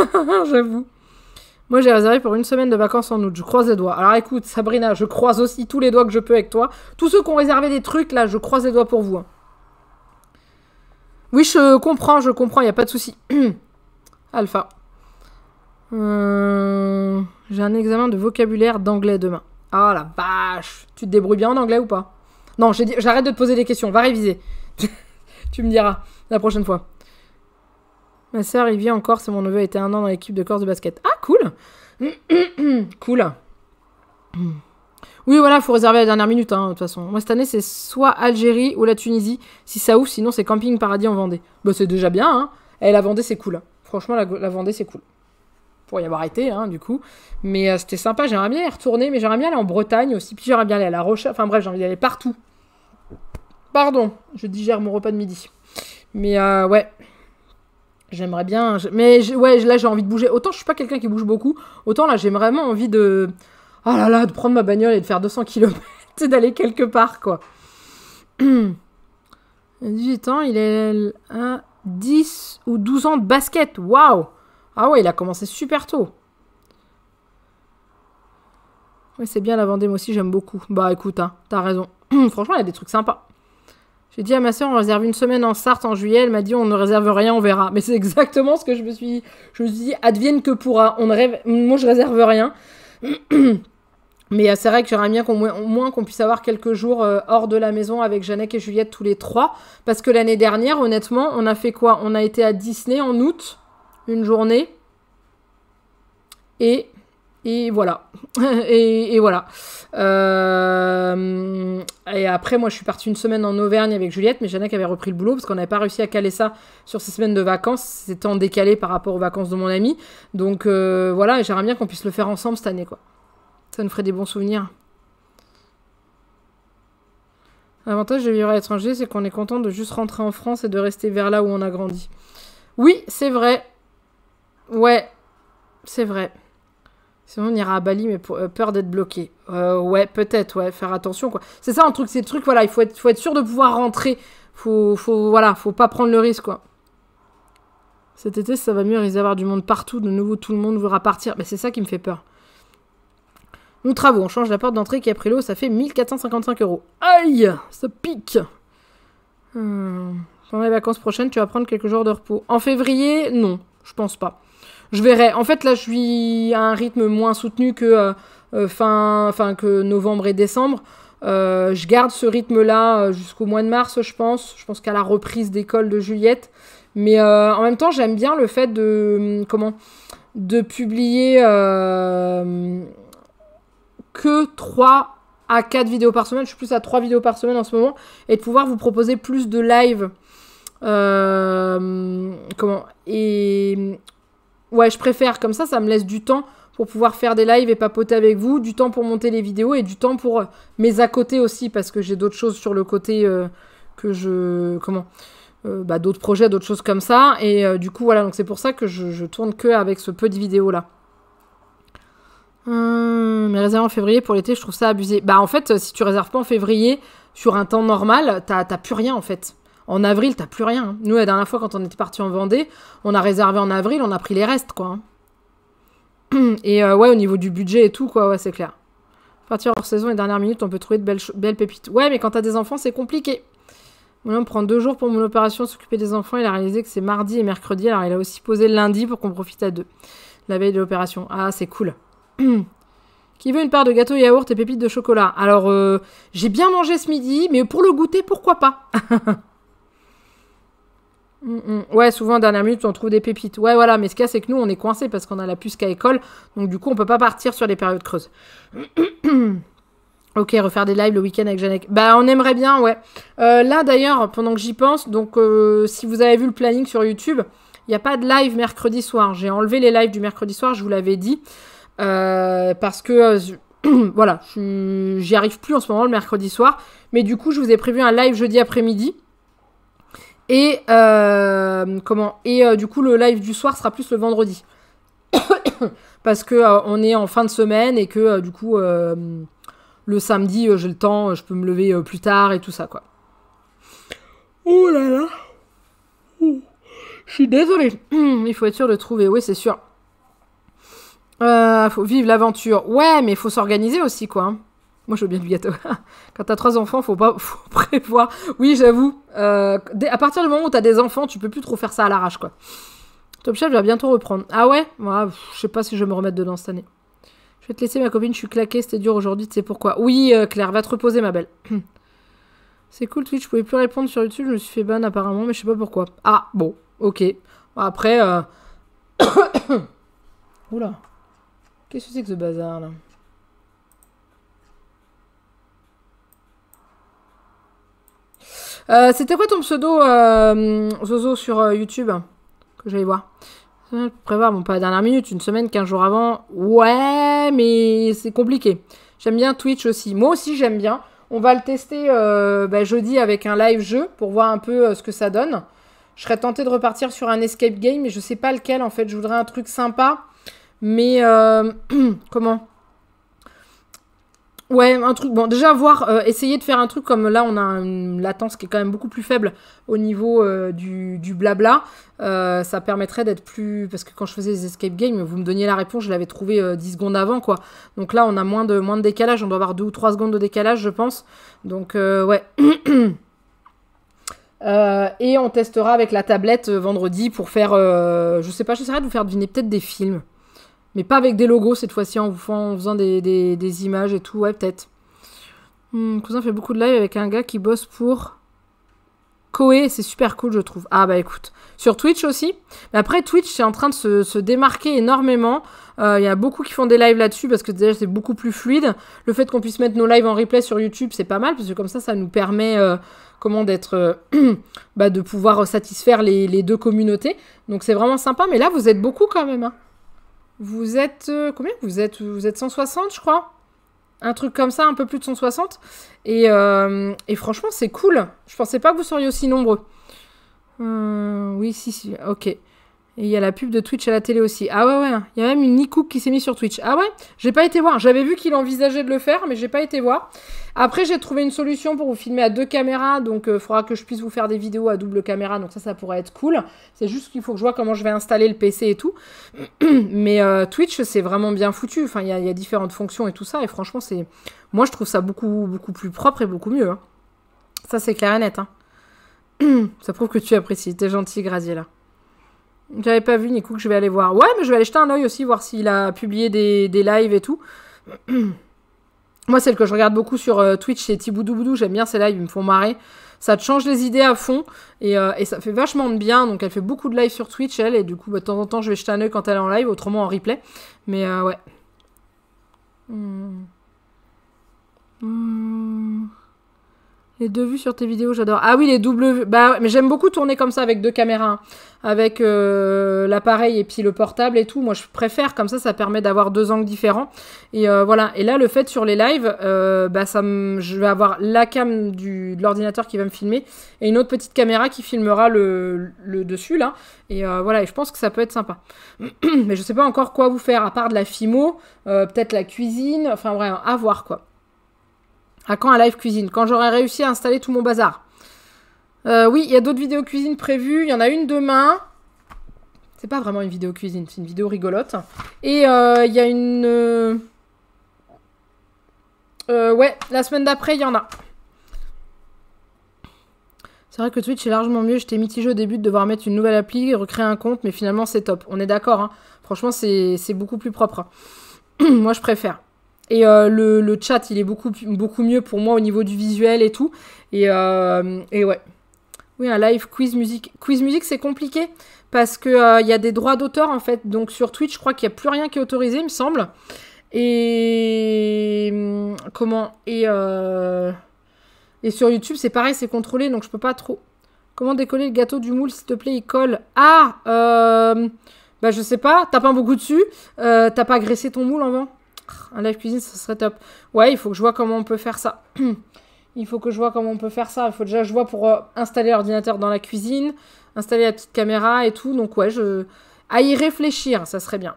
J'avoue. Moi, j'ai réservé pour une semaine de vacances en août. Je croise les doigts. Alors écoute, Sabrina, je croise aussi tous les doigts que je peux avec toi. Tous ceux qui ont réservé des trucs, là, je croise les doigts pour vous. Hein. Oui, je comprends, il n'y a pas de souci. Alpha. J'ai un examen de vocabulaire d'anglais demain. Ah la vache. Tu te débrouilles bien en anglais ou pas? Non, j'arrête de te poser des questions. Va réviser. Tu me diras la prochaine fois. Ma sœur, il vit en Corse et mon neveu a été 1 an dans l'équipe de Corse de basket. Ah, cool. Cool. Oui, voilà, faut réserver à la dernière minute, hein, de toute façon. Moi, cette année, c'est soit Algérie ou la Tunisie. Si ça ouvre, sinon, c'est Camping Paradis en Vendée. Bah, c'est déjà bien, hein. Et la Vendée, c'est cool. Franchement, la Vendée, c'est cool. Pour y avoir été, hein, du coup. Mais c'était sympa, j'aimerais bien y retourner, mais j'aimerais bien aller en Bretagne aussi, puis j'aimerais bien aller à La Rochelle. Enfin bref, j'ai envie d'aller partout. Pardon, je digère mon repas de midi. Mais ouais, j'aimerais bien... ouais, là, j'ai envie de bouger. Autant je suis pas quelqu'un qui bouge beaucoup, autant là, j'ai vraiment envie de... Oh là là, de prendre ma bagnole et de faire 200 km et d'aller quelque part, quoi. 18 ans, il est à 10 ou 12 ans de basket. Waouh! Ah ouais, il a commencé super tôt. Ouais, c'est bien la Vendée, moi aussi j'aime beaucoup. Bah écoute, hein, t'as raison. Franchement, il y a des trucs sympas. J'ai dit à ma soeur, on réserve une semaine en Sarthe en juillet. Elle m'a dit, on ne réserve rien, on verra. Mais c'est exactement ce que je me suis dit. Je me suis dit, advienne que pourra. Moi, je réserve rien. Mais c'est vrai que j'aimerais bien au moins qu'on puisse avoir quelques jours hors de la maison avec Jeannette et Juliette tous les 3. Parce que l'année dernière, honnêtement, on a fait quoi? On a été à Disney en août. Une journée. Et voilà. et voilà. Et après, moi, je suis partie une semaine en Auvergne avec Juliette, mais Jeannette avait repris le boulot parce qu'on n'avait pas réussi à caler ça sur ces semaines de vacances. C'était en décalé par rapport aux vacances de mon ami. Donc voilà, et j'aimerais bien qu'on puisse le faire ensemble cette année, quoi. Ça nous ferait des bons souvenirs. L'avantage de vivre à l'étranger, c'est qu'on est content de juste rentrer en France et de rester vers là où on a grandi. Oui, c'est vrai. Ouais, c'est vrai. Sinon, on ira à Bali, mais peur d'être bloqué. Ouais, peut-être, ouais, faire attention, quoi. C'est ça, un truc, c'est le truc, voilà, il faut être sûr de pouvoir rentrer. Voilà, faut pas prendre le risque, quoi. Cet été, ça va mieux, il risque d'avoir du monde partout. De nouveau, tout le monde voudra partir. Mais c'est ça qui me fait peur. Nous travaux, on change la porte d'entrée qui a pris l'eau, ça fait 1455 €. Aïe, ça pique. Pendant les vacances prochaines, tu vas prendre quelques jours de repos. En février, non, je pense pas. Je verrai. En fait, là, je suis à un rythme moins soutenu que que novembre et décembre. Je garde ce rythme-là jusqu'au mois de mars, je pense. Je pense qu'à la reprise d'école de Juliette. Mais en même temps, j'aime bien le fait de publier que 3 à 4 vidéos par semaine. Je suis plus à 3 vidéos par semaine en ce moment. Et de pouvoir vous proposer plus de live. Et... Ouais, je préfère. Comme ça me laisse du temps pour pouvoir faire des lives et papoter avec vous. Du temps pour monter les vidéos et du temps pour mes à côté aussi. Parce que j'ai d'autres choses sur le côté que je... d'autres projets, d'autres choses comme ça. Et du coup, voilà. Donc c'est pour ça que je tourne que avec ce peu de vidéos-là. Mais réserver en février pour l'été, je trouve ça abusé. Bah en fait, si tu réserves pas en février sur un temps normal, t'as plus rien en fait. En avril, t'as plus rien. Hein. Nous, la dernière fois, quand on était parti en Vendée, on a réservé en avril, on a pris les restes, quoi. Hein. Et ouais, au niveau du budget et tout, quoi, ouais, c'est clair. Partir hors saison, les dernières minutes, on peut trouver de belles pépites. Ouais, mais quand t'as des enfants, c'est compliqué. Mon homme prend 2 jours pour mon opération, s'occuper des enfants. Il a réalisé que c'est mardi et mercredi, alors il a aussi posé le lundi pour qu'on profite à 2. La veille de l'opération. Ah, c'est cool. Qui veut une part de gâteau yaourt et pépites de chocolat? Alors, j'ai bien mangé ce midi, mais pour le goûter, pourquoi pas? Ouais, souvent, en dernière minute, on trouve des pépites. Ouais, voilà, mais ce qu'il y a, c'est que nous, on est coincés parce qu'on a la puce qu'à école. Donc, du coup, on peut pas partir sur les périodes creuses. Ok, refaire des lives le week-end avec Janek. Bah, on aimerait bien, ouais. Là, d'ailleurs, pendant que j'y pense, donc, si vous avez vu le planning sur YouTube, il n'y a pas de live mercredi soir. J'ai enlevé les lives du mercredi soir, je vous l'avais dit. Parce que, voilà, j'y arrive plus en ce moment le mercredi soir. Mais du coup, je vous ai prévu un live jeudi après-midi. Et du coup, le live du soir sera plus le vendredi. Parce que on est en fin de semaine et que du coup, le samedi, j'ai le temps, je peux me lever plus tard et tout ça, quoi. Oh là là. Je suis désolée. Il faut être sûr de trouver, oui, c'est sûr. Faut vivre l'aventure. Ouais, mais il faut s'organiser aussi, quoi. Hein. Moi, je veux bien du gâteau. Quand t'as 3 enfants, faut prévoir. Oui, j'avoue. À partir du moment où t'as des enfants, tu peux plus trop faire ça à l'arrache, quoi. Top Chef va bientôt reprendre. Ah ouais, je sais pas si je vais me remettre dedans cette année. Je vais te laisser, ma copine. Je suis claquée. C'était dur aujourd'hui. Tu sais pourquoi? Oui, Claire, va te reposer, ma belle. C'est cool, Twitch. Je pouvais plus répondre sur YouTube. Je me suis fait ban apparemment, mais je sais pas pourquoi. Ah, bon. Ok. Après... Oula. Qu'est-ce que c'est que ce bazar, là? C'était quoi ton pseudo, Zozo, sur YouTube? Que j'allais voir. Prévoir, bon, pas la dernière minute, une semaine, 15 jours avant. Ouais, mais c'est compliqué. J'aime bien Twitch aussi. Moi aussi, j'aime bien. On va le tester jeudi avec un live jeu pour voir un peu ce que ça donne. Je serais tentée de repartir sur un escape game, mais je sais pas lequel, en fait. Je voudrais un truc sympa. Mais, comment? Ouais, un truc... Bon, déjà, essayer de faire un truc comme là, on a une latence qui est quand même beaucoup plus faible au niveau du blabla. Ça permettrait d'être plus... Parce que quand je faisais les escape games, vous me donniez la réponse, je l'avais trouvé 10 secondes avant, quoi. Donc là, on a moins de décalage. On doit avoir 2 ou 3 secondes de décalage, je pense. Donc, ouais. Et on testera avec la tablette vendredi pour faire... je sais pas, j'essaierai de vous faire deviner peut-être des films. Mais pas avec des logos cette fois-ci, en faisant des images et tout. Ouais, peut-être. Cousin fait beaucoup de live avec un gars qui bosse pour Koei. C'est super cool, je trouve. Ah bah écoute. Sur Twitch aussi. Mais après, Twitch, c'est en train de se démarquer énormément. Il y a beaucoup qui font des lives là-dessus parce que déjà, c'est beaucoup plus fluide. Le fait qu'on puisse mettre nos lives en replay sur YouTube, c'est pas mal. Parce que comme ça nous permet... d'être... de pouvoir satisfaire les deux communautés. Donc c'est vraiment sympa. Mais là, vous êtes beaucoup quand même, hein. Vous êtes... combien vous êtes 160, je crois. Un truc comme ça, un peu plus de 160. Et franchement, c'est cool. Je pensais pas que vous seriez aussi nombreux. Oui, si, ok. Et il y a la pub de Twitch à la télé aussi. Ah ouais. Il y a même une Nicook qui s'est mise sur Twitch. Ah ouais? J'ai pas été voir. J'avais vu qu'il envisageait de le faire, mais j'ai pas été voir. Après, j'ai trouvé une solution pour vous filmer à 2 caméras. Donc, il faudra que je puisse vous faire des vidéos à double caméra. Donc ça pourrait être cool. C'est juste qu'il faut que je vois comment je vais installer le PC et tout. Mais Twitch, c'est vraiment bien foutu. Enfin, il y a différentes fonctions et tout ça. Et franchement, c'est... Moi, je trouve ça beaucoup, beaucoup plus propre et beaucoup mieux. Hein. Ça, c'est clair et net. Hein. Ça prouve que tu apprécies. T'es gentil, Graziella. J'avais pas vu, Nico, que je vais aller voir. Ouais, mais je vais aller jeter un oeil aussi, voir s'il a publié des lives et tout. Moi, celle que je regarde beaucoup sur Twitch, c'est Tiboudouboudou. J'aime bien ces lives, ils me font marrer. Ça te change les idées à fond et ça fait vachement de bien. Donc, elle fait beaucoup de lives sur Twitch, elle. Et du coup, de temps en temps, je vais jeter un oeil quand elle est en live, autrement en replay. Mais ouais. Les 2 vues sur tes vidéos, j'adore. Ah oui, les doubles vues. Bah, mais j'aime beaucoup tourner comme ça avec 2 caméras. Hein. Avec l'appareil et puis le portable et tout. Moi, je préfère. Comme ça permet d'avoir 2 angles différents. Et voilà. Et là, le fait sur les lives, je vais avoir la cam de l'ordinateur qui va me filmer. Et une autre petite caméra qui filmera le dessus, là. Et voilà. Et je pense que ça peut être sympa. Mais je sais pas encore quoi vous faire. À part de la fimo. Peut-être la cuisine. Enfin, vraiment, à voir, quoi. À quand un live cuisine? Quand j'aurai réussi à installer tout mon bazar. Oui, il y a d'autres vidéos cuisine prévues. Il y en a une demain. C'est pas vraiment une vidéo cuisine, c'est une vidéo rigolote. Et il y a une... ouais, la semaine d'après, il y en a. C'est vrai que Twitch est largement mieux. J'étais mitigée au début de devoir mettre une nouvelle appli, recréer un compte, mais finalement, c'est top. On est d'accord, hein. Franchement, c'est beaucoup plus propre. Moi, je préfère. Et le chat, il est beaucoup mieux pour moi au niveau du visuel et tout. Et ouais. Oui, un live quiz musique. Quiz musique, c'est compliqué parce que y a des droits d'auteur, en fait. Donc, sur Twitch, je crois qu'il n'y a plus rien qui est autorisé, il me semble. Et... comment et sur YouTube, c'est pareil, c'est contrôlé, donc je peux pas trop... Comment décoller le gâteau du moule, s'il te plaît, il colle. Ah bah, je sais pas, t'as pas beaucoup dessus. T'as pas graissé ton moule avant. Un live cuisine, ça serait top. Ouais, il faut que je vois comment on peut faire ça. Il faut que je vois comment on peut faire ça. Il faut déjà que je vois pour installer l'ordinateur dans la cuisine, installer la petite caméra et tout. Donc ouais, à y réfléchir, ça serait bien.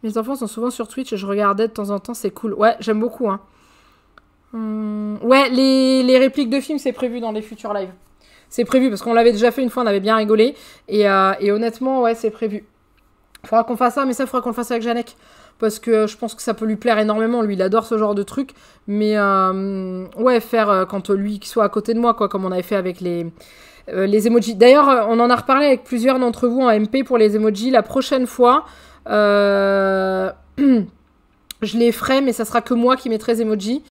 Mes enfants sont souvent sur Twitch et je regardais de temps en temps, c'est cool. Ouais, j'aime beaucoup, hein. Ouais, les répliques de films, c'est prévu dans les futurs lives. C'est prévu parce qu'on l'avait déjà fait une fois, on avait bien rigolé. Et honnêtement, ouais, c'est prévu. Faudra qu'on fasse ça, mais ça, faudra qu'on le fasse avec Janek. Parce que je pense que ça peut lui plaire énormément. Lui, il adore ce genre de truc. Mais ouais, faire quand lui qui soit à côté de moi, quoi, comme on avait fait avec les emojis. D'ailleurs, on en a reparlé avec plusieurs d'entre vous en MP pour les emojis. La prochaine fois, je les ferai, mais ça sera que moi qui mettrai les emojis.